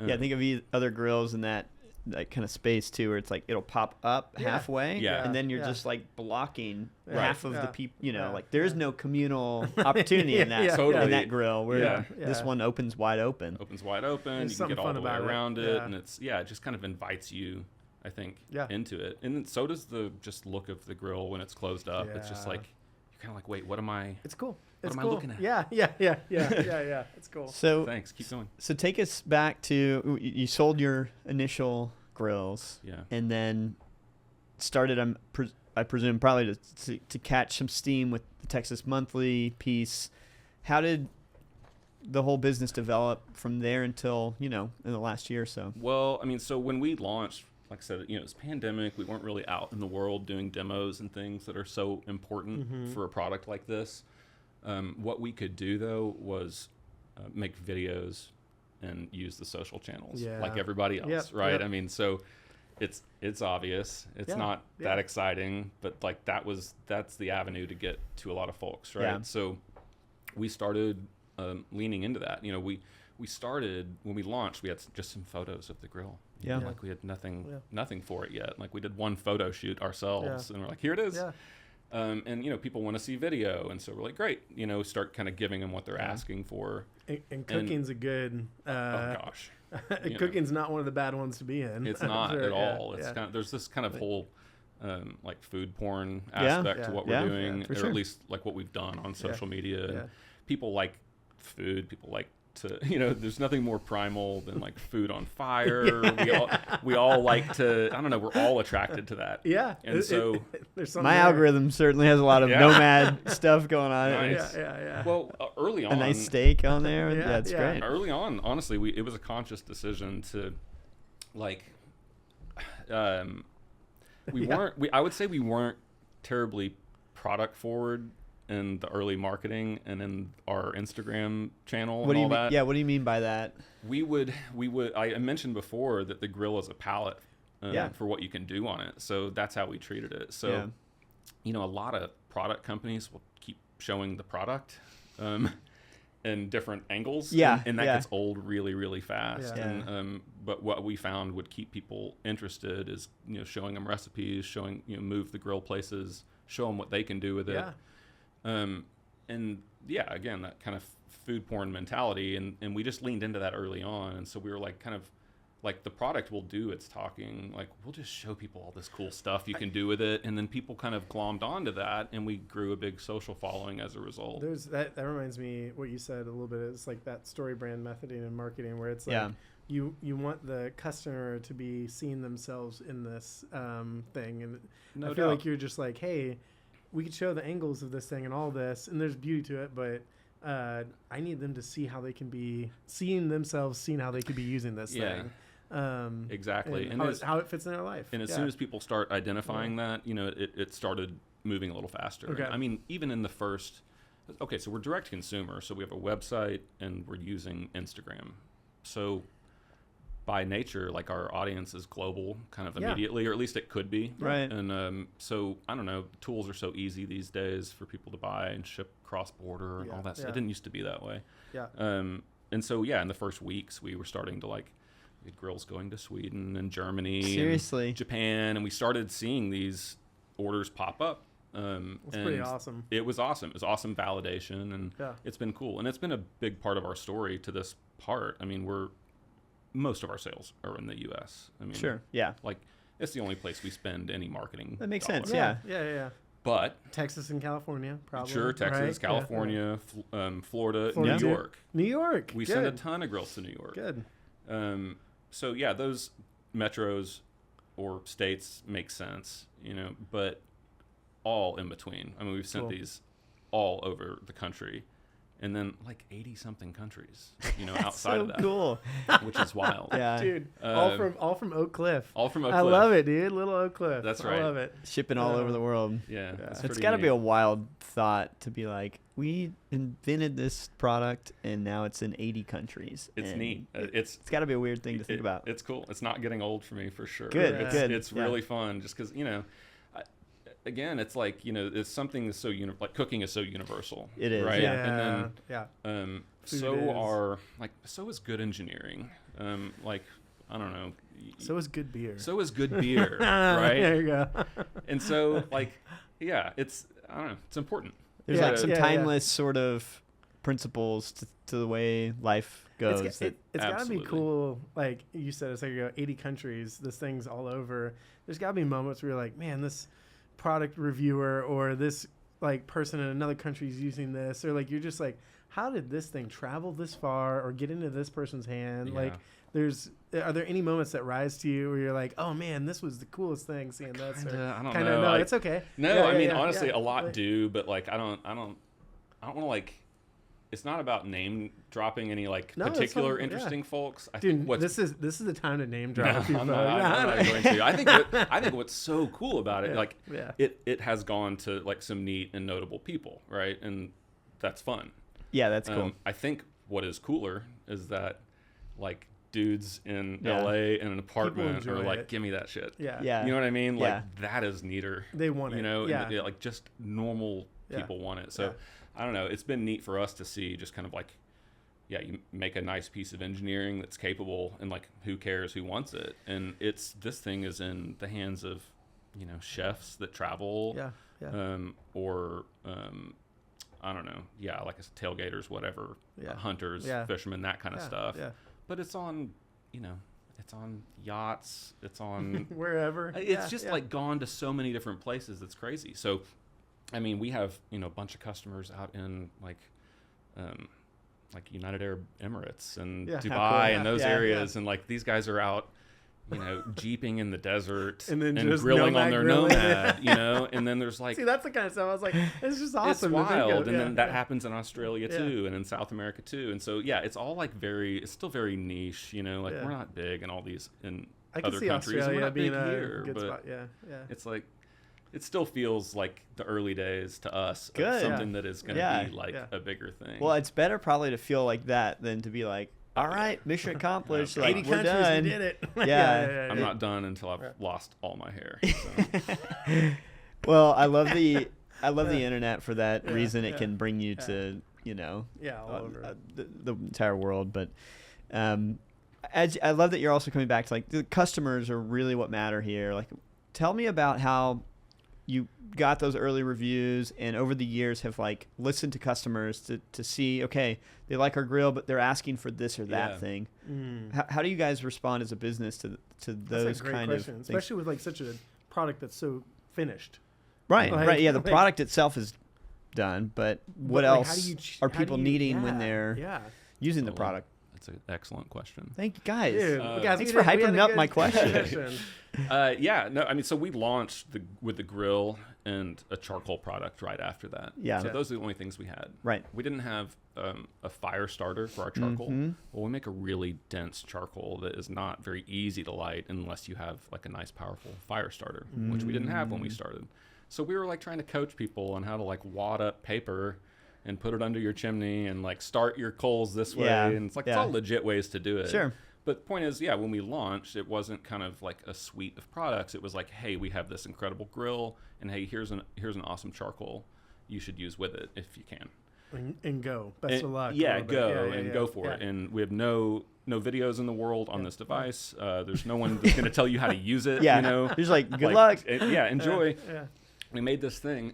Speaker 2: Yeah, think of other grills in that kind of space too, where it's like it'll pop up halfway, and then you're just like blocking half of the people. Like there's no communal opportunity in that in that grill. Where this one opens wide open.
Speaker 1: Opens wide open.
Speaker 3: There's
Speaker 1: you can get all the way around it,
Speaker 3: yeah.
Speaker 1: and it just kind of invites you, I think, into it. And so does the just look of the grill when it's closed up. It's just like you're kind of like, wait, what am I?
Speaker 3: It's cool.
Speaker 1: What
Speaker 3: It's
Speaker 1: am
Speaker 3: cool.
Speaker 1: I looking at?
Speaker 3: Yeah. It's cool.
Speaker 2: So
Speaker 1: Thanks. Keep going.
Speaker 2: So take us back to you sold your initial grills, and then started. I presume probably to catch some steam with the Texas Monthly piece. How did the whole business develop from there until in the last year or so?
Speaker 1: Well, I mean, so when we launched, like I said, it was pandemic. We weren't really out in the world doing demos and things that are so important for a product like this. What we could do though was make videos and use the social channels like everybody else, right?
Speaker 3: Yep.
Speaker 1: I mean, so it's obvious. It's not that exciting, but like that's the avenue to get to a lot of folks, right?
Speaker 2: Yeah.
Speaker 1: So we started leaning into that. We started when we launched. We had just some photos of the grill. Like we had nothing for it yet. Like we did one photo shoot ourselves, and we're like, here it is. And people want to see video, and so we're like, great. Start kind of giving them what they're asking for.
Speaker 3: And cooking's a good.
Speaker 1: Oh gosh,
Speaker 3: cooking's not one of the bad ones to be in.
Speaker 1: It's not at all. It's kind of, there's this kind of whole like food porn aspect to what we're doing, or at least like what we've done on social media. And people like food. People like to there's nothing more primal than like food on fire. We all like to, I don't know, we're all attracted to that. And so
Speaker 2: my algorithm certainly has a lot of nomad stuff going on.
Speaker 1: Nice. Well, early on,
Speaker 2: a nice steak on there. It's great.
Speaker 1: Early on, honestly, it was a conscious decision to like I would say we weren't terribly product forward in the early marketing and in our Instagram channel and all that.
Speaker 2: Yeah, what do you mean by that?
Speaker 1: We would. I mentioned before that the grill is a palette for what you can do on it. So that's how we treated it. So, a lot of product companies will keep showing the product in different angles. And that gets old really, really fast. And but what we found would keep people interested is showing them recipes, showing move the grill places, show them what they can do with it. And again, that kind of food porn mentality, and we just leaned into that early on. And so we were like, kind of like, the product will do its talking. Like, we'll just show people all this cool stuff you can do with it. And then people kind of glommed onto that, and we grew a big social following as a result.
Speaker 3: That reminds me what you said a little bit. It's like that story brand methoding and marketing, where it's like you want the customer to be seeing themselves in this thing. And I feel like you're just like, hey, we could show the angles of this thing and all this, and there's beauty to it, but I need them to see how they can be seeing themselves, seeing how they could be using this thing.
Speaker 1: Exactly.
Speaker 3: And how it fits in their life.
Speaker 1: And as soon as people start identifying that, it started moving a little faster.
Speaker 3: Okay.
Speaker 1: I mean, even in the first, so we're direct consumer, so we have a website and we're using Instagram. So by nature, like, our audience is global kind of immediately, or at least it could be.
Speaker 2: Right.
Speaker 1: And so, I don't know, tools are so easy these days for people to buy and ship cross-border and all that stuff. It didn't used to be that way. And so, in the first weeks, we were starting to, like, we had grills going to Sweden and Germany.
Speaker 2: Seriously?
Speaker 1: And Japan, and we started seeing these orders pop up.
Speaker 3: It's pretty awesome.
Speaker 1: It was awesome. It was awesome validation, and it's been cool. And it's been a big part of our story to this part. I mean, most of our sales are in the U.S. I mean,
Speaker 2: sure,
Speaker 1: like, it's the only place we spend any marketing.
Speaker 2: That makes
Speaker 1: dollars.
Speaker 2: sense.
Speaker 3: Yeah.
Speaker 1: But
Speaker 3: Texas and California, probably.
Speaker 1: sure, Texas,
Speaker 3: right?
Speaker 1: California, Florida,
Speaker 3: Florida
Speaker 1: New
Speaker 3: too.
Speaker 1: York.
Speaker 3: New York.
Speaker 1: We
Speaker 3: Good.
Speaker 1: send a ton of grills to New York.
Speaker 3: Good.
Speaker 1: So yeah, those metros or states make sense, but all in between. I mean, we've sent
Speaker 3: Cool.
Speaker 1: these all over the country, and then like 80-something countries, outside
Speaker 2: so
Speaker 1: of that,
Speaker 2: cool.
Speaker 1: which is wild.
Speaker 2: Yeah.
Speaker 3: Dude,
Speaker 1: Um,
Speaker 3: all from Oak Cliff.
Speaker 1: All from Oak
Speaker 3: I
Speaker 1: Cliff.
Speaker 3: love it, dude. Little Oak Cliff.
Speaker 1: That's
Speaker 3: I
Speaker 1: right.
Speaker 3: love it.
Speaker 2: Shipping all over the world.
Speaker 1: Yeah,
Speaker 2: It's got to be
Speaker 1: neat.
Speaker 2: a wild thought to be like, we invented this product and now it's in 80 countries.
Speaker 1: It's
Speaker 2: And
Speaker 1: neat.
Speaker 2: It's got to be a weird thing to think about.
Speaker 1: It's cool. It's not getting old for me for sure.
Speaker 2: Good,
Speaker 1: It's,
Speaker 2: good.
Speaker 1: It's
Speaker 2: Yeah.
Speaker 1: really fun just because, again, it's like, it's something that's so, like cooking is so universal.
Speaker 2: It is,
Speaker 1: Right?
Speaker 3: Yeah.
Speaker 1: And then,
Speaker 3: Food
Speaker 1: so is good engineering. I don't know.
Speaker 3: So is good beer.
Speaker 1: So is good beer, right?
Speaker 3: There you go.
Speaker 1: And so, it's, I don't know, it's important.
Speaker 2: There's
Speaker 3: Yeah,
Speaker 2: like some
Speaker 3: yeah, yeah.
Speaker 2: timeless sort of principles to the way life goes.
Speaker 3: It's got to be
Speaker 1: Absolutely.
Speaker 3: cool. Like you said a second ago, 80 countries, this thing's all over. There's got to be moments where you're like, man, this product reviewer or this like person in another country is using this, or like you're just like, how did this thing travel this far or get into this person's hand?
Speaker 1: Yeah.
Speaker 3: Like, are there any moments that rise to you where you're like, oh man, this was the coolest thing seeing this?
Speaker 1: I don't
Speaker 3: Kinda,
Speaker 1: know.
Speaker 3: no, it's okay.
Speaker 1: No,
Speaker 3: Yeah,
Speaker 1: I
Speaker 3: yeah,
Speaker 1: mean,
Speaker 3: yeah,
Speaker 1: honestly,
Speaker 3: yeah.
Speaker 1: a lot
Speaker 3: Like-
Speaker 1: do, but I don't want to it's not about name dropping any
Speaker 3: No, it's
Speaker 1: particular
Speaker 3: fine, yeah.
Speaker 1: interesting folks. I
Speaker 3: Dude,
Speaker 1: think what's
Speaker 3: this is the time to name
Speaker 1: no,
Speaker 3: drop people.
Speaker 1: I'm not going to. I think what's so cool about it,
Speaker 3: Yeah.
Speaker 1: it has gone to some neat and notable people, right? And that's fun.
Speaker 2: Yeah, that's cool.
Speaker 1: I think what is cooler is that dudes in
Speaker 2: Yeah.
Speaker 1: LA in an apartment
Speaker 3: enjoy
Speaker 1: are like,
Speaker 3: it.
Speaker 1: give me that shit.
Speaker 3: Yeah.
Speaker 2: Yeah.
Speaker 1: You know what I mean?
Speaker 2: Yeah.
Speaker 1: That is neater.
Speaker 3: They want it.
Speaker 1: And
Speaker 3: Yeah.
Speaker 1: just normal
Speaker 3: Yeah.
Speaker 1: people want it. So
Speaker 3: Yeah.
Speaker 1: I don't know. It's been neat for us to see just kind of you make a nice piece of engineering that's capable, and who cares who wants it? And this thing is in the hands of, chefs that travel,
Speaker 3: Yeah. Yeah.
Speaker 1: or I don't know, like tailgaters, whatever,
Speaker 3: Yeah.
Speaker 1: hunters,
Speaker 3: Yeah.
Speaker 1: fishermen, that kind of
Speaker 3: Yeah.
Speaker 1: stuff.
Speaker 3: Yeah.
Speaker 1: But it's on, it's on yachts, it's on
Speaker 3: Wherever.
Speaker 1: it's just gone to so many different places. It's crazy. So, I mean, we have, a bunch of customers out in United Arab Emirates and
Speaker 3: Yeah.
Speaker 1: Dubai
Speaker 3: How cool.
Speaker 1: and those
Speaker 2: Yeah.
Speaker 1: areas. And these guys are out, jeeping in the desert
Speaker 3: And then
Speaker 1: and
Speaker 3: just
Speaker 1: grilling on
Speaker 3: Nomad
Speaker 1: their
Speaker 3: grilling.
Speaker 1: Nomad, and then there's
Speaker 3: See, that's the kind of stuff I was like, it's just
Speaker 1: it's
Speaker 3: awesome. to think
Speaker 1: wild.
Speaker 3: of.
Speaker 1: And
Speaker 3: Yeah.
Speaker 1: then that happens in Australia
Speaker 3: Yeah.
Speaker 1: too, and in South America too. And so, it's all it's still very niche,
Speaker 3: Yeah.
Speaker 1: we're not big in all these in
Speaker 3: I can
Speaker 1: other
Speaker 3: see
Speaker 1: countries. and
Speaker 3: Australia
Speaker 1: we're not
Speaker 3: being
Speaker 1: big
Speaker 3: a
Speaker 1: here,
Speaker 3: good
Speaker 1: but
Speaker 3: spot. Yeah. Yeah.
Speaker 1: it's it still feels like the early days to us of
Speaker 2: Good.
Speaker 1: something that is going to
Speaker 2: Yeah.
Speaker 1: be
Speaker 3: Yeah.
Speaker 1: a bigger thing.
Speaker 2: Well, it's better probably to feel like that than to be like, all right, mission accomplished.
Speaker 1: Okay.
Speaker 3: 80
Speaker 2: Like, we're
Speaker 3: countries,
Speaker 2: done.
Speaker 3: we did it.
Speaker 2: Yeah.
Speaker 1: I'm not done until I've lost all my hair. So.
Speaker 2: Well, I love the internet for that
Speaker 3: Yeah,
Speaker 2: reason. It
Speaker 3: yeah,
Speaker 2: can bring you
Speaker 3: yeah.
Speaker 2: to
Speaker 3: Yeah, all over.
Speaker 2: the entire world. But I love that you're also coming back to the customers are really what matter here. Tell me about how you got those early reviews and over the years have listened to customers to see, okay, they like our grill, but they're asking for this or that
Speaker 1: Yeah.
Speaker 2: thing.
Speaker 3: Mm.
Speaker 2: How do you guys respond as a business to
Speaker 3: That's
Speaker 2: those
Speaker 3: a great
Speaker 2: kind
Speaker 3: question,
Speaker 2: of things?
Speaker 3: especially with such a product that's so finished.
Speaker 2: Right,
Speaker 3: Like-
Speaker 2: right. Yeah, the
Speaker 3: like-
Speaker 2: product itself is done, but what
Speaker 3: But,
Speaker 2: else
Speaker 3: how do you
Speaker 2: are people needing when
Speaker 3: yeah,
Speaker 2: they're
Speaker 3: yeah.
Speaker 2: using the
Speaker 1: Well,
Speaker 2: product?
Speaker 1: That's an excellent question.
Speaker 2: Thank you, guys.
Speaker 3: Dude,
Speaker 1: Uh,
Speaker 3: guys,
Speaker 2: Thanks
Speaker 3: we
Speaker 2: for
Speaker 3: did- we had
Speaker 2: hyping
Speaker 3: a
Speaker 2: up
Speaker 3: good
Speaker 2: my question.
Speaker 3: discussion.
Speaker 1: So we launched with the grill and a charcoal product right after that.
Speaker 2: Yeah.
Speaker 1: So those are the only things we had.
Speaker 2: Right.
Speaker 1: We didn't have a fire starter for our charcoal.
Speaker 2: Mhm.
Speaker 1: Well, we make a really dense charcoal that is not very easy to light unless you have a nice, powerful fire starter, which we didn't have when we started. So we were trying to coach people on how to wad up paper and put it under your chimney and start your coals this way.
Speaker 2: Yeah,
Speaker 1: And it's it's
Speaker 2: yeah.
Speaker 1: all legit ways to do it.
Speaker 2: Sure.
Speaker 1: But the point is, when we launched, it wasn't kind of a suite of products. It was hey, we have this incredible grill, and hey, here's an awesome charcoal you should use with it if you can.
Speaker 3: And go. Best of luck. a
Speaker 1: Yeah,
Speaker 3: little bit.
Speaker 1: go
Speaker 3: Yeah,
Speaker 1: and
Speaker 3: yeah,
Speaker 1: go for it.
Speaker 3: yeah.
Speaker 1: And we have no videos in the world on this device. There's no one that's going to tell you how to use it.
Speaker 2: Yeah.
Speaker 1: You know,
Speaker 2: Just good luck.
Speaker 1: Enjoy.
Speaker 3: Yeah.
Speaker 1: We made this thing,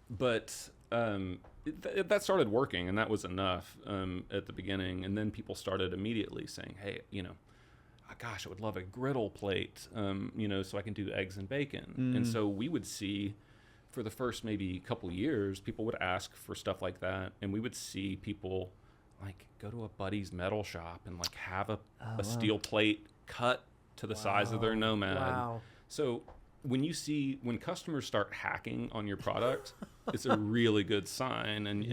Speaker 1: but that started working, and that was enough at the beginning. And then people started immediately saying, "Hey, gosh, I would love a griddle plate, so I can do eggs and bacon." And so we would see for the first maybe couple years, people would ask for stuff like that, and we would see people like go to a buddy's metal shop and like have a steel plate cut to the size of their Nomad.
Speaker 3: Wow.
Speaker 1: So when customers start hacking on your product, it's a really good sign, and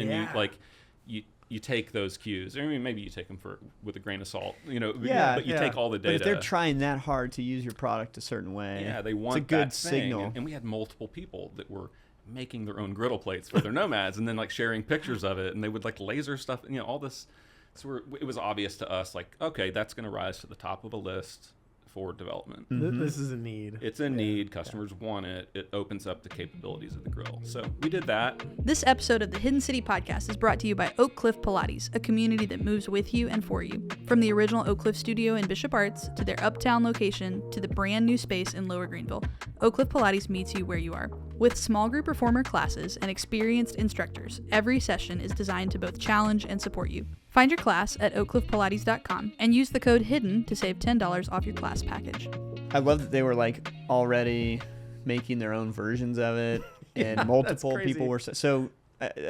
Speaker 1: you take those cues. I mean, maybe you take them with a grain of salt, but you take all the data.
Speaker 2: But if they're trying that hard to use your product a certain way,
Speaker 1: they want
Speaker 2: it's a good
Speaker 1: that thing.
Speaker 2: signal.
Speaker 1: And we had multiple people that were making their own griddle plates for their Nomads, and then like sharing pictures of it, and they would like laser stuff, all this. So it was obvious to us, like, okay, that's going to rise to the top of a list for development.
Speaker 3: This is a need.
Speaker 1: It's a need. Customers want it. It opens up the capabilities of the grill. So we did that.
Speaker 5: This episode of the Hidden City Podcast is brought to you by Oak Cliff Pilates, a community that moves with you and for you. From the original Oak Cliff studio in Bishop Arts to their uptown location to the brand new space in Lower Greenville, Oak Cliff Pilates meets you where you are. With small group reformer classes and experienced instructors, every session is designed to both challenge and support you. Find your class at oakcliffpilates.com and use the code HIDDEN to save $10 off your class package.
Speaker 2: I love that they were like already making their own versions of it, and multiple people were. So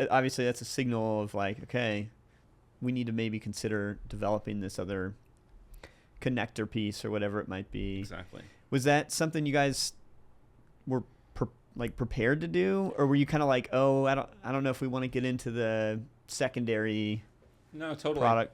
Speaker 2: obviously that's a signal of like, okay, we need to maybe consider developing this other connector piece or whatever it might be.
Speaker 1: Exactly.
Speaker 2: Was that something you guys were prepared to do, or were you kind of like, oh, I don't know if we want to get into the secondary?
Speaker 1: No, totally.
Speaker 2: Product.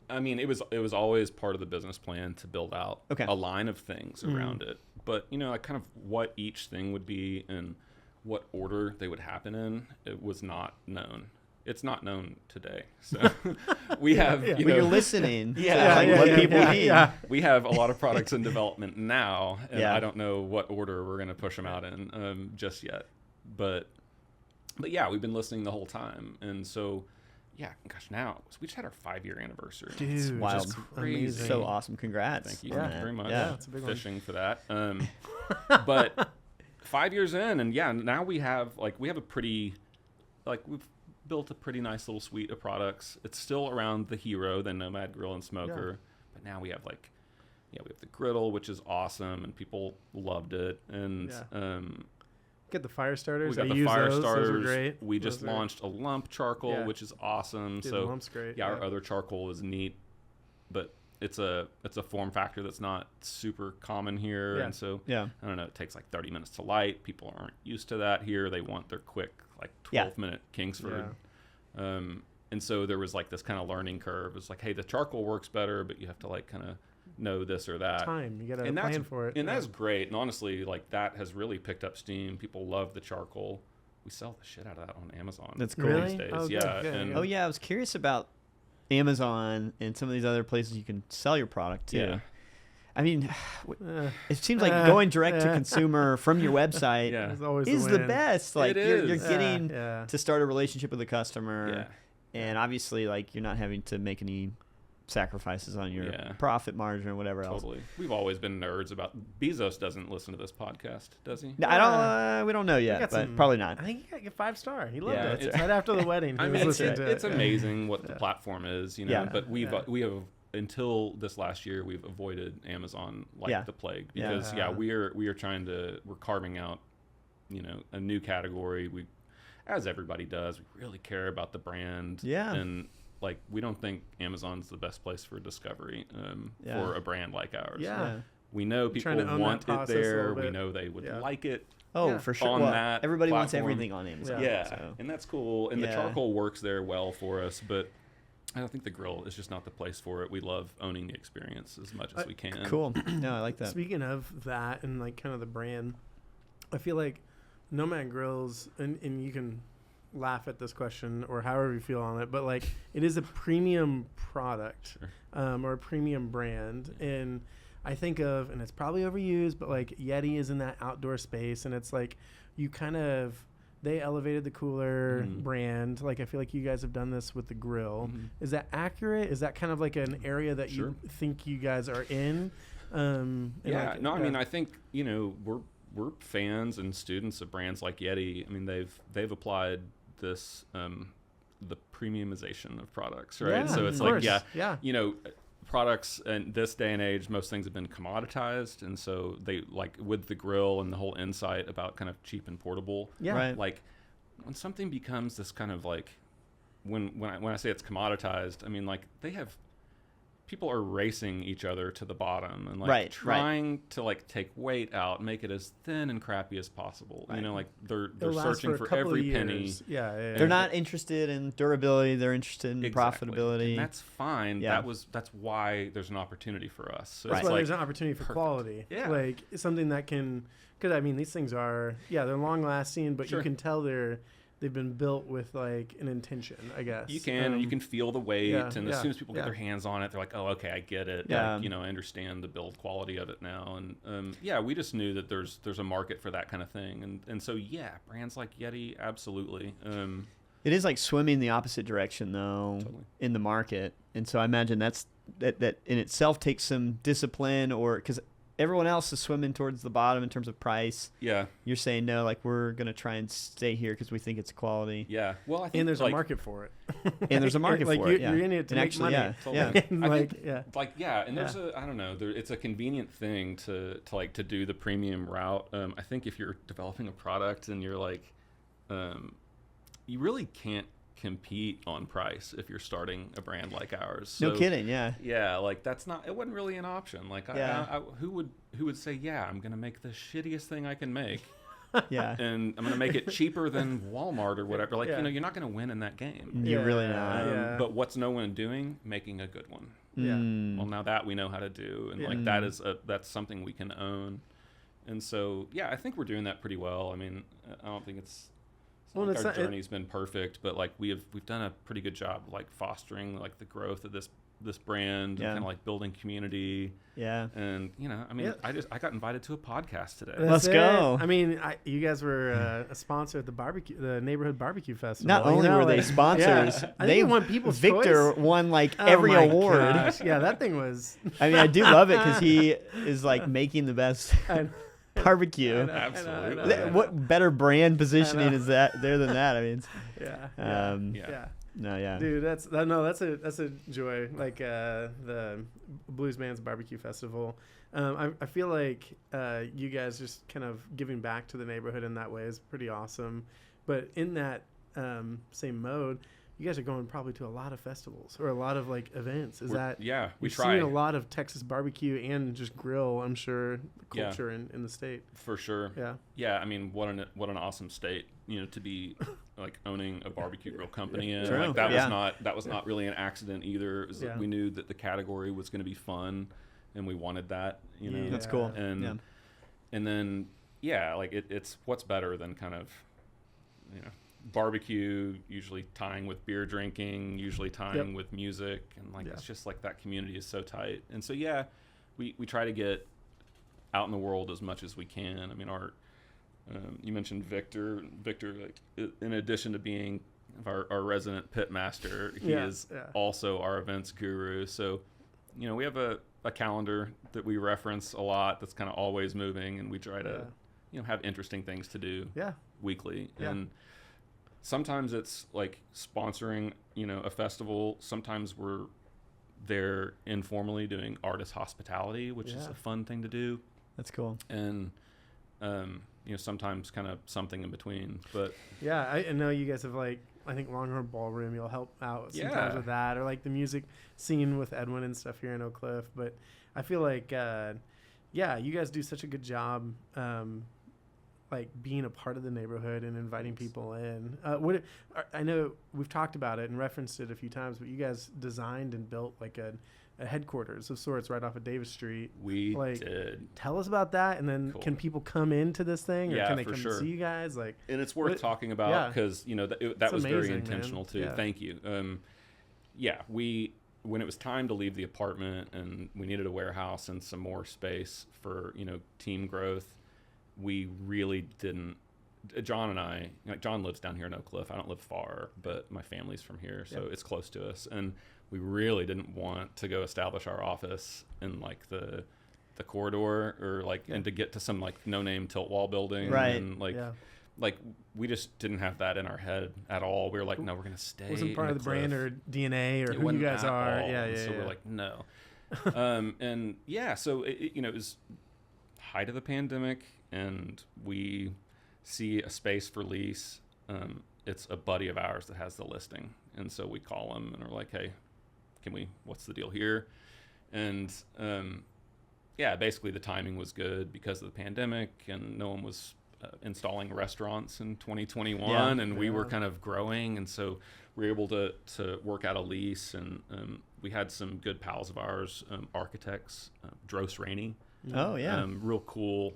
Speaker 1: It was always part of the business plan to build out a line of things around it. But, like kind of what each thing would be and what order they would happen in, it was not known. It's not known today. So we have,
Speaker 2: But you're listening. What people need.
Speaker 3: Yeah.
Speaker 1: We have a lot of products in development now, and I don't know what order we're going to push them out in just yet. But yeah, we've been listening the whole time. And so, yeah, gosh, now we just had our 5-year anniversary.
Speaker 3: Dude,
Speaker 2: It's wild.
Speaker 3: just
Speaker 2: Crazy.
Speaker 3: amazing.
Speaker 2: So awesome. Congrats.
Speaker 1: Thank you.
Speaker 2: on
Speaker 1: Thank you
Speaker 2: that.
Speaker 1: very much.
Speaker 2: Yeah.
Speaker 3: It's a big one.
Speaker 1: Fishing for that. But 5 years in, and now we have a pretty, we've built a pretty nice little suite of products. It's still around the hero, the Nomad Grill and Smoker, but now we have we have the griddle, which is awesome, and people loved it. And
Speaker 3: Get the fire starters.
Speaker 1: we got
Speaker 3: I
Speaker 1: the
Speaker 3: use
Speaker 1: fire
Speaker 3: those.
Speaker 1: starters.
Speaker 3: Those are great.
Speaker 1: We just
Speaker 3: Those are-
Speaker 1: launched a lump charcoal, which is awesome.
Speaker 3: Dude,
Speaker 1: so
Speaker 3: the lump's great.
Speaker 1: our other charcoal is neat, but it's a form factor that's not super common here.
Speaker 3: Yeah.
Speaker 1: And so
Speaker 2: Yeah.
Speaker 1: I don't know, it takes like 30 minutes to light. People aren't used to that here. They want their quick 12-minute Kingsford. And so there was this kind of learning curve. It's like, hey, the charcoal works better, but you have to kind of know this or that.
Speaker 3: Time. You got to
Speaker 1: And
Speaker 3: plan for it.
Speaker 1: And that's great. And honestly, that has really picked up steam. People love the charcoal. We sell the shit out of that on Amazon.
Speaker 2: That's cool.
Speaker 3: Really?
Speaker 1: These days.
Speaker 3: Oh, good,
Speaker 1: Yeah.
Speaker 3: good,
Speaker 1: And
Speaker 3: good.
Speaker 2: Oh yeah, I was curious about Amazon and some of these other places you can sell your product to.
Speaker 1: Yeah.
Speaker 2: I mean,
Speaker 3: Uh,
Speaker 2: it seems like going direct to consumer from your website
Speaker 1: Yeah.
Speaker 3: It's always
Speaker 2: is
Speaker 3: the
Speaker 2: the
Speaker 3: win.
Speaker 2: best. Like
Speaker 1: It
Speaker 2: you're
Speaker 1: is.
Speaker 2: getting
Speaker 3: Yeah.
Speaker 2: to start a relationship with the customer,
Speaker 1: Yeah.
Speaker 2: and obviously you're not having to make any sacrifices on your
Speaker 1: Yeah.
Speaker 2: profit margin or whatever else.
Speaker 1: Totally. We've always been nerds about. Bezos doesn't listen to this podcast, does he?
Speaker 2: No, I don't. We don't know
Speaker 3: We
Speaker 2: yet,
Speaker 3: got
Speaker 2: but
Speaker 3: some-
Speaker 2: probably not.
Speaker 3: I think he got a 5-star. He loved
Speaker 1: Yeah,
Speaker 3: it.
Speaker 1: it's-
Speaker 3: Right after the wedding, he
Speaker 1: I
Speaker 3: was
Speaker 1: mean,
Speaker 3: listening to it.
Speaker 1: it's amazing what the platform is,
Speaker 2: Yeah.
Speaker 1: But we have until this last year we've avoided Amazon like the plague because we're carving out, a new category. We, as everybody does, we really care about the brand.
Speaker 2: Yeah.
Speaker 1: And we don't think Amazon's the best place for discovery for a brand like ours.
Speaker 3: Yeah.
Speaker 1: We know people
Speaker 3: trying to own that
Speaker 1: want it
Speaker 3: process a
Speaker 1: there.
Speaker 3: little
Speaker 1: We
Speaker 3: bit.
Speaker 1: know they would
Speaker 3: Yeah.
Speaker 1: like it.
Speaker 2: Oh,
Speaker 3: Yeah.
Speaker 2: for sure.
Speaker 1: On
Speaker 2: Well,
Speaker 1: that
Speaker 2: everybody wants
Speaker 1: platform.
Speaker 2: everything on Amazon.
Speaker 1: Yeah,
Speaker 2: So.
Speaker 1: and that's cool. And the
Speaker 2: Yeah.
Speaker 1: charcoal works there well for us, but I don't think the grill is just not the place for it. We love owning the experience as much as we can.
Speaker 2: Cool. No, I like that.
Speaker 3: Speaking of that and kind of the brand, I feel like Nomad Grills, and you can laugh at this question or however you feel on it, but it is a premium product or a premium brand. And I think of, and it's probably overused, but Yeti is in that outdoor space, and it's you kind of, they elevated the cooler brand. I feel like you guys have done this with the grill. Is that accurate? Is that kind of an area that you think you guys are in?
Speaker 1: I mean, I think we're fans and students of brands like Yeti. I mean, they've applied this the premiumization of products, right?
Speaker 3: Yeah,
Speaker 1: So it's
Speaker 3: of course. Yeah.
Speaker 1: products in this day and age, most things have been commoditized, and so they like with the grill and the whole insight about kind of cheap and portable.
Speaker 3: Yeah.
Speaker 2: Right.
Speaker 1: Like when something becomes this kind of like when I say it's commoditized, I mean like people are racing each other to the bottom and like trying to like take weight out, make it as thin and crappy as possible.
Speaker 2: Right.
Speaker 1: You know, like they're
Speaker 3: It'll last
Speaker 1: searching
Speaker 3: a
Speaker 1: for
Speaker 3: couple of
Speaker 1: every penny.
Speaker 3: years. Yeah.
Speaker 2: They're not interested in durability. They're interested in
Speaker 1: Exactly.
Speaker 2: profitability.
Speaker 1: And that's fine.
Speaker 2: Yeah.
Speaker 1: That's why there's an opportunity for us. So
Speaker 3: That's
Speaker 1: it's
Speaker 3: why
Speaker 1: like
Speaker 3: there's an opportunity for
Speaker 1: perfect.
Speaker 3: quality.
Speaker 1: Yeah.
Speaker 3: Like it's something that can, because I mean these things are they're long lasting, but
Speaker 1: Sure.
Speaker 3: you can tell they've been built with like an intention, I guess.
Speaker 1: You can, and you can feel the weight,
Speaker 3: yeah,
Speaker 1: and
Speaker 3: yeah,
Speaker 1: as soon as people get
Speaker 3: yeah.
Speaker 1: their hands on it, they're like, "Oh, okay, I get it.
Speaker 2: Yeah.
Speaker 1: Like, you know, I understand the build quality of it now." And yeah, we just knew that there's a market for that kind of thing, and so yeah, brands like Yeti, absolutely.
Speaker 2: It is like swimming the opposite direction though
Speaker 1: Totally.
Speaker 2: in the market, and so I imagine that in itself takes some discipline, or because everyone else is swimming towards the bottom in terms of price.
Speaker 1: Yeah,
Speaker 2: You're saying no, like we're gonna try and stay here because we think it's quality,
Speaker 1: yeah. Well, I think
Speaker 3: and there's
Speaker 1: like,
Speaker 3: a market for it.
Speaker 2: and there's a market
Speaker 3: like
Speaker 2: for it. Yeah.
Speaker 3: You're in it to
Speaker 2: And
Speaker 3: make
Speaker 2: actually,
Speaker 3: money.
Speaker 2: yeah,
Speaker 1: Totally.
Speaker 2: yeah.
Speaker 3: And
Speaker 1: I
Speaker 3: like
Speaker 1: think,
Speaker 3: yeah.
Speaker 1: like yeah, and there's I don't know, it's a convenient thing to do the premium route. I think if you're developing a product and you're like, you really can't compete on price if you're starting a brand like ours.
Speaker 2: No
Speaker 1: So,
Speaker 2: kidding. Yeah.
Speaker 1: Yeah, like it wasn't really an option. Like
Speaker 2: Yeah.
Speaker 1: who would say, yeah, I'm gonna make the shittiest thing I can make,
Speaker 2: Yeah.
Speaker 1: and I'm gonna make it cheaper than Walmart or whatever. Like
Speaker 3: Yeah.
Speaker 1: you know, you're not gonna win in that game.
Speaker 2: You're really
Speaker 3: Yeah.
Speaker 2: not.
Speaker 3: Yeah.
Speaker 1: But what's no one doing? Making a good one.
Speaker 3: Yeah.
Speaker 2: Mm.
Speaker 1: Well, now that we know how to do, and
Speaker 3: Yeah.
Speaker 1: like that's something we can own. And so yeah, I think we're doing that pretty well. I mean, I don't think it's
Speaker 3: Well,
Speaker 1: like
Speaker 3: it's
Speaker 1: our
Speaker 3: not-
Speaker 1: journey's been perfect, but like we've done a pretty good job like fostering like the growth of this brand,
Speaker 2: Yeah.
Speaker 1: and kind of like building community.
Speaker 2: Yeah.
Speaker 1: And you know, I mean,
Speaker 3: Yeah.
Speaker 1: I got invited to a podcast today.
Speaker 3: That's
Speaker 2: Let's
Speaker 3: it.
Speaker 2: go.
Speaker 3: I mean, you guys were a sponsor at the neighborhood barbecue festival.
Speaker 2: Not
Speaker 3: you
Speaker 2: only
Speaker 3: know,
Speaker 2: were they
Speaker 3: like-
Speaker 2: sponsors,
Speaker 3: yeah. I
Speaker 2: they
Speaker 3: think it won People's
Speaker 2: Victor
Speaker 3: Choice.
Speaker 2: won like
Speaker 3: Oh
Speaker 2: every
Speaker 3: my
Speaker 2: award.
Speaker 3: gosh. Yeah, that thing was.
Speaker 2: I mean, I do love it because he is like making the best
Speaker 3: I-
Speaker 2: barbecue.
Speaker 3: I know,
Speaker 1: Absolutely.
Speaker 3: I know.
Speaker 2: What better brand positioning
Speaker 3: know.
Speaker 2: is that there than that? I mean, it's,
Speaker 3: Yeah.
Speaker 1: Yeah.
Speaker 3: Yeah.
Speaker 2: no, yeah.
Speaker 3: Dude, that's a joy. Like the Blues Man's Barbecue Festival. I feel like you guys just kind of giving back to the neighborhood in that way is pretty awesome. But in that same mode, you guys are going probably to a lot of festivals or a lot of like events. Is that
Speaker 1: yeah, we
Speaker 3: you've
Speaker 1: try
Speaker 3: seen a lot of Texas barbecue and just grill, I'm sure,
Speaker 1: Yeah.
Speaker 3: culture in the state.
Speaker 1: for sure.
Speaker 3: Yeah.
Speaker 1: Yeah, I mean, what an awesome state, you know, to be like owning a barbecue grill company in.
Speaker 2: True.
Speaker 1: Like that
Speaker 2: Yeah.
Speaker 1: was not really an accident either. It was
Speaker 3: Yeah.
Speaker 1: we knew that the category was going to be fun, and we wanted that, you know.
Speaker 3: Yeah.
Speaker 2: That's cool.
Speaker 1: And
Speaker 2: Yeah.
Speaker 1: and then yeah, like it's what's better than kind of, you know, barbecue usually tying with beer drinking, usually tying with music, and like
Speaker 3: Yeah.
Speaker 1: it's just like that community is so tight. And so yeah, we try to get out in the world as much as we can. I mean, our you mentioned Victor, like in addition to being our resident pit master, he
Speaker 3: Yeah,
Speaker 1: is
Speaker 3: yeah.
Speaker 1: also our events guru. So you know, we have a calendar that we reference a lot that's kind of always moving, and we try to you know, have interesting things to do
Speaker 3: Yeah.
Speaker 1: weekly.
Speaker 3: Yeah.
Speaker 1: And sometimes it's like sponsoring, you know, a festival. Sometimes we're there informally doing artist hospitality, which is
Speaker 3: Yeah.
Speaker 1: a fun thing to do.
Speaker 2: That's cool.
Speaker 1: And you know, sometimes kind of something in between. But
Speaker 3: Yeah, I know you guys have like, I think Longhorn Ballroom, you'll help out sometimes
Speaker 1: Yeah.
Speaker 3: with that, or like the music scene with Edwin and stuff here in Oak Cliff. But I feel like, yeah, you guys do such a good job, like being a part of the neighborhood and inviting people in. I know we've talked about it and referenced it a few times, but you guys designed and built like a headquarters of sorts right off of Davis Street.
Speaker 1: we
Speaker 3: Like,
Speaker 1: did.
Speaker 3: Tell us about that, and then
Speaker 1: Cool.
Speaker 3: can people come into this thing, or
Speaker 1: Yeah,
Speaker 3: can they
Speaker 1: for
Speaker 3: come
Speaker 1: sure.
Speaker 3: see you guys? Like,
Speaker 1: And it's worth
Speaker 3: What-
Speaker 1: talking about
Speaker 3: yeah.
Speaker 1: because, you know, that
Speaker 3: It's
Speaker 1: was
Speaker 3: amazing,
Speaker 1: very
Speaker 3: man.
Speaker 1: intentional too.
Speaker 3: Yeah.
Speaker 1: Thank you. Yeah, when it was time to leave the apartment and we needed a warehouse and some more space for, you know, team growth, we really didn't. John and I, like John lives down here in Oak Cliff. I don't live far, but my family's from here, so it's close to us. And we really didn't want to go establish our office in like the corridor or like and to get to some like no-name tilt wall building.
Speaker 2: Right.
Speaker 1: And like
Speaker 3: yeah.
Speaker 1: like we just didn't have that in our head at all. We were like, no, we're gonna stay.
Speaker 3: Wasn't part
Speaker 1: in
Speaker 3: of the
Speaker 1: Cliff.
Speaker 3: brand or DNA or
Speaker 1: It
Speaker 3: who you
Speaker 1: wasn't
Speaker 3: guys
Speaker 1: at
Speaker 3: are.
Speaker 1: all.
Speaker 3: Yeah,
Speaker 1: And
Speaker 3: yeah.
Speaker 1: so
Speaker 3: yeah.
Speaker 1: we're like, no. And yeah, so it was height of the pandemic, and we see a space for lease. It's a buddy of ours that has the listing, and so we call him and are like, hey, what's the deal here? And yeah, basically the timing was good because of the pandemic, and no one was installing restaurants in 2021, and we were kind of growing, and so we were able to work out a lease. And we had some good pals of ours, architects, Dros Rainey.
Speaker 2: Oh yeah.
Speaker 1: Real cool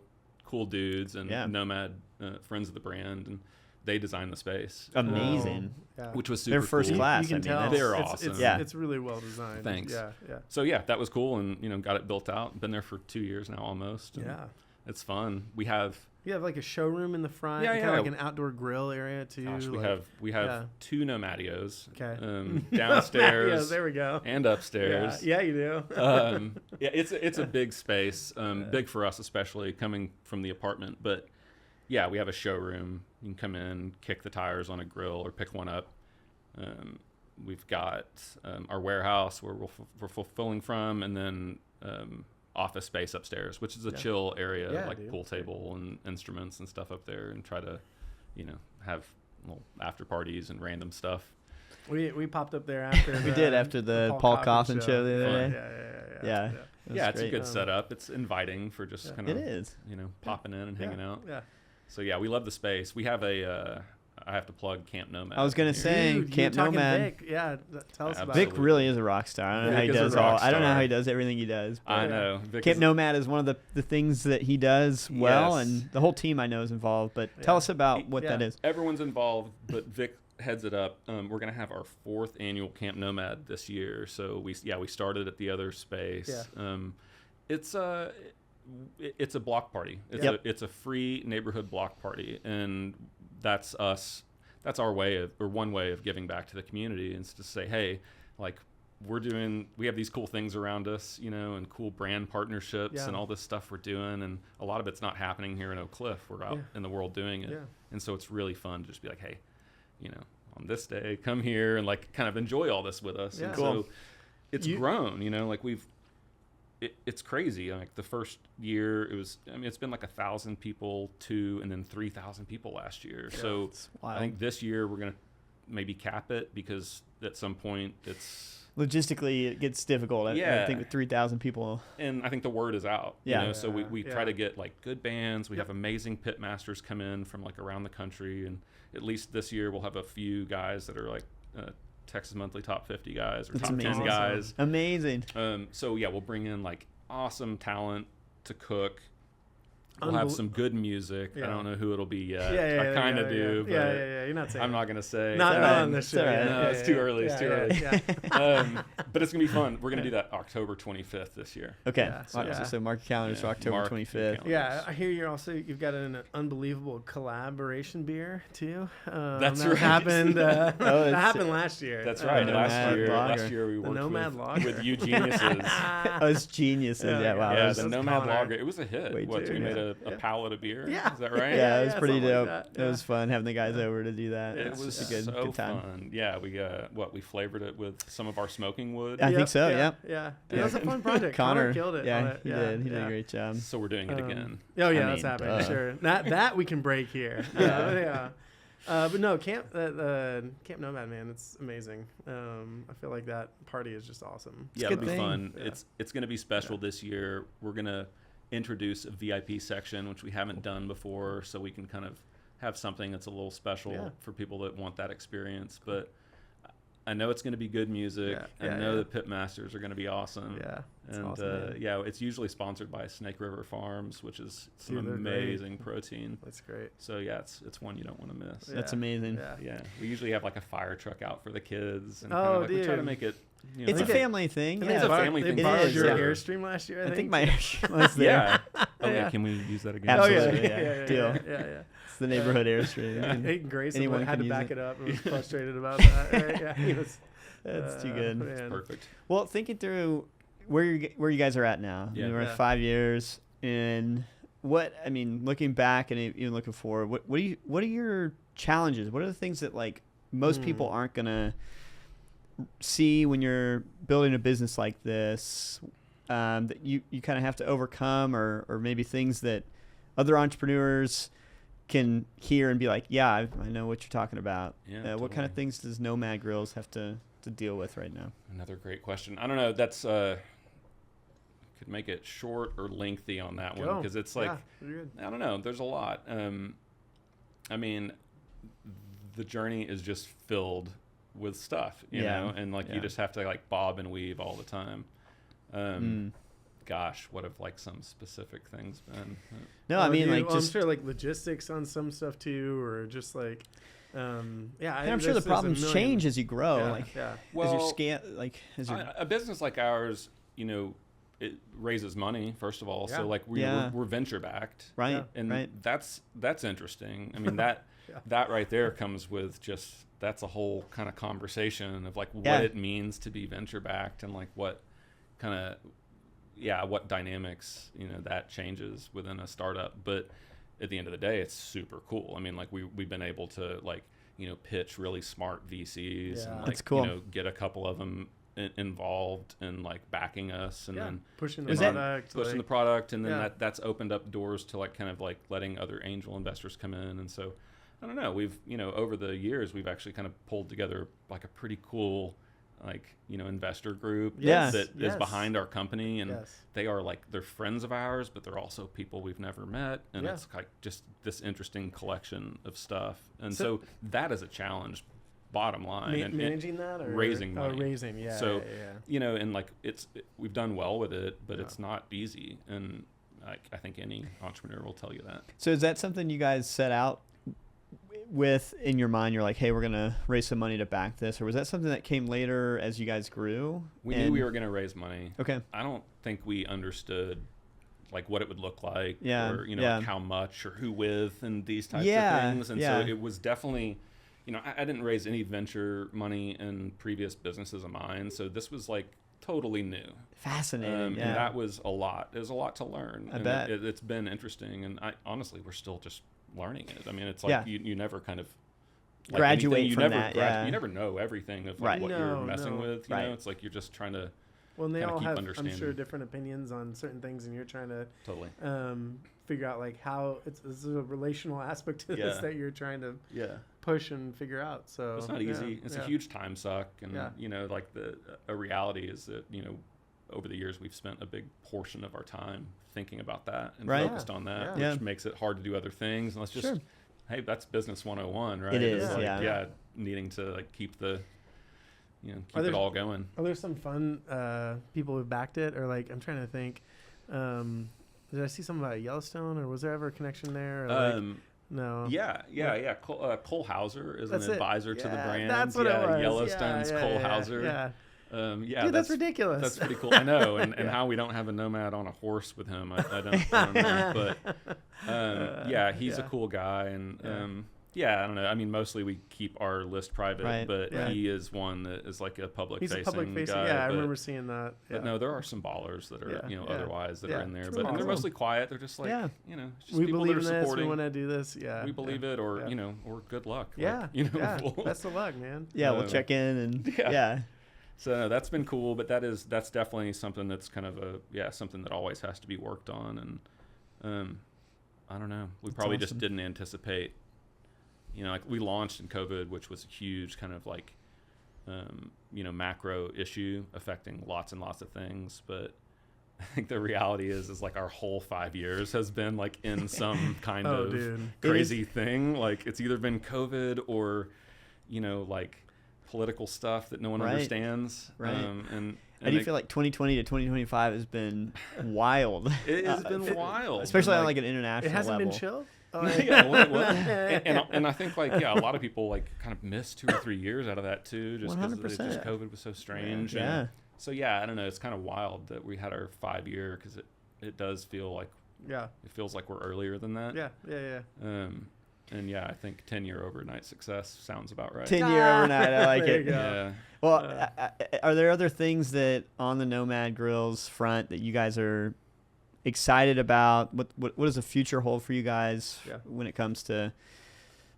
Speaker 1: dudes, and Nomad, friends of the brand, and they designed the space.
Speaker 2: Amazing.
Speaker 1: Which was super
Speaker 2: They're first
Speaker 1: cool.
Speaker 2: class.
Speaker 3: You can tell.
Speaker 1: they're awesome.
Speaker 3: It's really well designed.
Speaker 1: Thanks.
Speaker 3: Yeah.
Speaker 1: So yeah, that was cool, and got it built out. Been there for 2 years now almost.
Speaker 3: Yeah.
Speaker 1: It's fun. We have
Speaker 3: like a showroom in the front.
Speaker 1: Yeah,
Speaker 3: kind
Speaker 1: yeah.
Speaker 3: of like an outdoor grill area too.
Speaker 1: Gosh,
Speaker 3: like,
Speaker 1: we have 2 Nomadios.
Speaker 3: Okay.
Speaker 1: Downstairs.
Speaker 3: There we go.
Speaker 1: And upstairs.
Speaker 3: Yeah, you do.
Speaker 1: Yeah, it's a big space. Big for us, especially coming from the apartment. But yeah, we have a showroom. You can come in, kick the tires on a grill, or pick one up. We've got our warehouse where we're fulfilling from, and then office space upstairs, which is a chill area, like pool table and instruments and stuff up there, and try to, have little after parties and random stuff.
Speaker 3: We popped up there after
Speaker 2: we did after the Paul Coffin show the other day.
Speaker 3: Yeah.
Speaker 2: Yeah,
Speaker 1: it's a good setup. It's inviting for just kind of,
Speaker 2: it is,
Speaker 1: popping in and hanging out.
Speaker 3: Yeah.
Speaker 1: So yeah, we love the space. We have I have to plug Camp Nomad.
Speaker 2: I was gonna say
Speaker 3: Dude,
Speaker 2: Camp
Speaker 3: Nomad.
Speaker 2: Nomad.
Speaker 3: Yeah, tell us about
Speaker 2: Vic
Speaker 3: it.
Speaker 2: really is a rock star. I don't know how he does all. I don't know how he does everything he does.
Speaker 1: I know.
Speaker 2: Camp Nomad is one of the things that he does well,
Speaker 1: Yes.
Speaker 2: and the whole team I know is involved. But tell us about what that is.
Speaker 1: Everyone's involved, but Vic heads it up. We're gonna have our 4th annual Camp Nomad this year. So we started at the other space.
Speaker 3: Yeah.
Speaker 1: It's a block party. It's a free neighborhood block party, and that's us. That's our one way of giving back to the community, is to say, hey, like, we have these cool things around us, and cool brand partnerships and all this stuff we're doing, and a lot of it's not happening here in Oak Cliff. We're out in the world doing it, and so it's really fun to just be like, hey, on this day, come here and like kind of enjoy all this with us. And so it's grown, like it's crazy. Like the first year, it's been like 1,000 people, and then 3,000 people last year. Yeah, so I think this year we're going to maybe cap it, because at some point it's
Speaker 2: logistically it gets difficult. I think with 3,000 people.
Speaker 1: And I think the word is out.
Speaker 2: Yeah.
Speaker 1: So we try to get like good bands. We have amazing pit masters come in from like around the country, and at least this year we'll have a few guys that are like Texas Monthly top 50 guys or top 10 guys.
Speaker 2: Amazing.
Speaker 1: So yeah, we'll bring in like awesome talent to cook. We'll have some good music. I don't know who it'll be yet. I kind of do. But
Speaker 3: You're not saying.
Speaker 1: I'm not gonna say.
Speaker 3: Not on this show.
Speaker 1: No, it's too early. It's too early. But it's gonna be fun. We're gonna do that October 25th this year.
Speaker 2: Okay. So mark your calendars for October 25th.
Speaker 3: Yeah, I hear you've got an unbelievable collaboration beer too.
Speaker 1: That's
Speaker 3: that
Speaker 1: right.
Speaker 3: Happened. That happened last year.
Speaker 1: That's right. Last year we worked with You Geniuses.
Speaker 2: Us Geniuses. Yeah. Wow.
Speaker 1: Yeah, the Nomad Lager. It was a hit. We made a pallet of beer.
Speaker 3: Yeah.
Speaker 1: Is that right?
Speaker 2: Yeah, it was pretty dope. It was fun having the guys over to do that.
Speaker 1: It was
Speaker 2: a good time.
Speaker 1: Fun. Yeah, we flavored it with some of our smoking wood.
Speaker 2: I think so.
Speaker 3: Yeah. It was a fun project.
Speaker 2: Connor
Speaker 3: killed it.
Speaker 2: Yeah, he did. He did a great job.
Speaker 1: So we're doing it again.
Speaker 3: Oh yeah, that's happening. Sure. That we can break here. Yeah. But no, Camp Nomad, man, it's amazing. I feel like that party is just awesome.
Speaker 1: It'll be fun. Yeah. It's going to be special this year. We're going to introduce a VIP section, which we haven't done before, so we can kind of have something that's a little special for people that want that experience. But I know it's going to be good music. I know the pit masters are going to be awesome. And awesome, it's usually sponsored by Snake River Farms, which is some amazing protein.
Speaker 3: That's great.
Speaker 1: So it's one you don't want to miss.
Speaker 2: That's amazing.
Speaker 1: Yeah, we usually have like a fire truck out for the kids, and we try to make it.
Speaker 2: It's a family thing.
Speaker 1: It's a family thing.
Speaker 3: They borrowed your Airstream last year. I think
Speaker 2: my Airstream was there.
Speaker 1: Can we use that again?
Speaker 2: Absolutely.
Speaker 3: Deal.
Speaker 2: It's the neighborhood Airstream.
Speaker 3: Grayson had to back it up and was frustrated about that. Right?
Speaker 2: That's too good.
Speaker 1: It's perfect.
Speaker 2: Well, thinking through where you guys are at now. We're at 5 years, and looking back and even looking forward, what are your challenges? What are the things that like most people aren't gonna see when you're building a business like this? that you kind of have to overcome, or maybe things that other entrepreneurs can hear and be like, yeah, I know what you're talking about.
Speaker 1: Yeah,
Speaker 2: What kind of things does Nomad Grills have to deal with right now?
Speaker 1: Another great question. I don't know. That's could make it short or lengthy on that one, because it's like, I don't know. There's a lot. I mean, the journey is just filled with stuff, you know, and like you just have to like bob and weave all the time. Gosh, what have like some specific things been?
Speaker 2: No, I mean, like,
Speaker 3: I'm sure like logistics on some stuff too, or just like,
Speaker 2: I'm sure the problems change as you grow.
Speaker 1: Well,
Speaker 2: as you scale,
Speaker 1: a business like ours, you know, it raises money first of all. So like we're venture backed,
Speaker 2: right?
Speaker 1: And that's interesting. I mean that right there comes with just, that's a whole kind of conversation of like what it means to be venture backed, and like what kind of what dynamics, you know, that changes within a startup. But at the end of the day, it's super cool. I mean, like we've been able to like, you know, pitch really smart VCs and like,
Speaker 2: that's cool.
Speaker 1: you know, get a couple of them involved in like backing us, and then
Speaker 3: pushing the
Speaker 1: product, and then that's opened up doors to like kind of like letting other angel investors come in. And so I don't know, we've, you know, over the years we've actually kind of pulled together like a pretty cool, like, you know, investor group that is behind our company, and they are like, they're friends of ours, but they're also people we've never met, and it's like just this interesting collection of stuff. And so that is a challenge, bottom line,
Speaker 3: managing that, or
Speaker 1: raising money.
Speaker 3: So
Speaker 1: you know, and like we've done well with it, but it's not easy, and I think any entrepreneur will tell you that.
Speaker 2: So is that something you guys set out with in your mind? You're like, hey, we're gonna raise some money to back this, or was that something that came later as you guys grew?
Speaker 1: We knew we were gonna raise money.
Speaker 2: Okay.
Speaker 1: I don't think we understood like what it would look like, or you know, like how much, or who with, and these types of things. And so it was definitely, you know, I didn't raise any venture money in previous businesses of mine, so this was like totally new.
Speaker 2: Fascinating.
Speaker 1: And that was a lot. It was a lot to learn.
Speaker 2: I bet.
Speaker 1: It's been interesting, and honestly, we're still just learning it. I mean, it's like you never kind of like
Speaker 2: graduate
Speaker 1: anything,
Speaker 2: from that.
Speaker 1: You never know everything of like what you're messing with. You know, it's like you're just trying to.
Speaker 3: Well, and they all have, I'm
Speaker 1: understanding.
Speaker 3: sure, different opinions on certain things, and you're trying to
Speaker 1: totally
Speaker 3: figure out like how there's a relational aspect to this that you're trying to push and figure out. So
Speaker 1: it's not easy. It's a huge time suck, and you know, like a reality is that, you know, over the years we've spent a big portion of our time thinking about that and focused on that, which makes it hard to do other things. And let's just hey, that's business 101, right?
Speaker 2: It is.
Speaker 1: It's like, needing to like keep the, you know, keep it all going.
Speaker 3: Are there some fun people who backed it, or like, I'm trying to think, did I see something about Yellowstone, or was there ever a connection there? Or no.
Speaker 1: Yeah. Cole Hauser is an advisor to the brand.
Speaker 3: That's what it was.
Speaker 1: Yellowstone's Cole Hauser.
Speaker 3: Dude, that's ridiculous.
Speaker 1: That's pretty cool. I know, and how we don't have a Nomad on a horse with him, I don't know. But he's a cool guy, and I don't know. I mean, mostly we keep our list private, but he is one that is like a public-facing guy.
Speaker 3: Yeah, I remember seeing that.
Speaker 1: But no, there are some ballers that are, you know, otherwise that are in there, but they're mostly quiet. They're just like, you know, just
Speaker 3: we
Speaker 1: people
Speaker 3: believe
Speaker 1: that are
Speaker 3: in
Speaker 1: supporting.
Speaker 3: this. We want to do this. Yeah,
Speaker 1: we believe it, or you know, or good luck.
Speaker 3: Yeah,
Speaker 1: like, you know,
Speaker 3: best of luck, man.
Speaker 2: Yeah, we'll check in and
Speaker 1: So that's been cool, but that's definitely something that's kind of something that always has to be worked on, and I don't know. We probably just didn't anticipate. You know, like we launched in COVID, which was a huge kind of like, you know, macro issue affecting lots and lots of things. But I think the reality is like our whole 5 years has been like in some kind of crazy thing. Like it's either been COVID or, you know, like political stuff that no one understands.
Speaker 2: Right.
Speaker 1: And
Speaker 2: I do feel like 2020 to 2025 has been wild.
Speaker 1: It has been wild.
Speaker 2: Especially on like an international level.
Speaker 3: It hasn't been chill?
Speaker 1: And I think like a lot of people like kind of missed 2 or 3 years out of that too, just because COVID was so strange. And so I don't know, it's kind of wild that we had our 5 year, because it does feel like it feels like we're earlier than that. And I think 10-year overnight success sounds about right.
Speaker 2: 10-year overnight, I like it.
Speaker 1: Yeah.
Speaker 2: Well, are there other things that on the Nomad Grills front that you guys are excited about? What does the future hold for you guys when it comes to,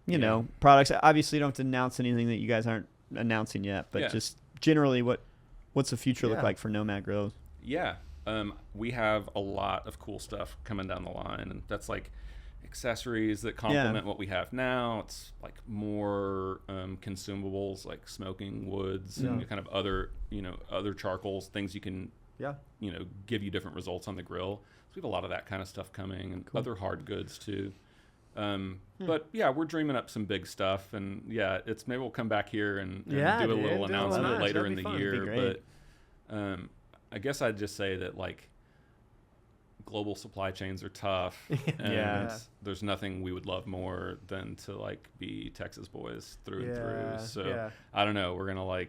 Speaker 2: you know, products? Obviously, you don't have to announce anything that you guys aren't announcing yet, but just generally, what's the future look like for Nomad Grills?
Speaker 1: Yeah. We have a lot of cool stuff coming down the line, and that's like accessories that complement what we have now. It's like more consumables, like smoking woods and kind of other charcoals, things you can give you different results on the grill. So we have a lot of that kind of stuff coming, and other hard goods too. But yeah, we're dreaming up some big stuff, and it's maybe we'll come back here and do a little announcement later in the year. But I guess I'd just say that like global supply chains are tough, and there's nothing we would love more than to like be Texas boys through and through. So I don't know, we're gonna we're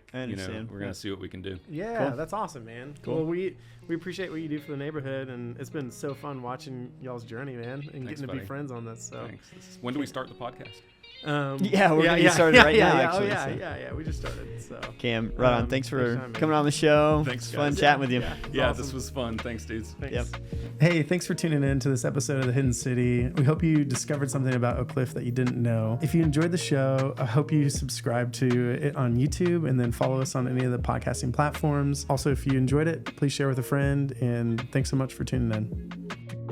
Speaker 1: gonna see what we can do.
Speaker 3: That's awesome, man. Well, we appreciate what you do for the neighborhood, and it's been so fun watching y'all's journey, man, and getting to be friends on this. So
Speaker 1: thanks. When do we start the podcast?
Speaker 2: We're gonna get started right now. Actually,
Speaker 3: we just started. So
Speaker 2: Cam, right on. Thanks for coming on the show.
Speaker 1: Thanks,
Speaker 2: it's fun chatting with you.
Speaker 1: Awesome. This was fun. Thanks, dudes.
Speaker 3: Thanks. Hey, thanks for tuning in to this episode of The Hidden City. We hope you discovered something about Oak Cliff that you didn't know. If you enjoyed the show, I hope you subscribe to it on YouTube and then follow us on any of the podcasting platforms. Also, if you enjoyed it, please share with a friend, and thanks so much for tuning in.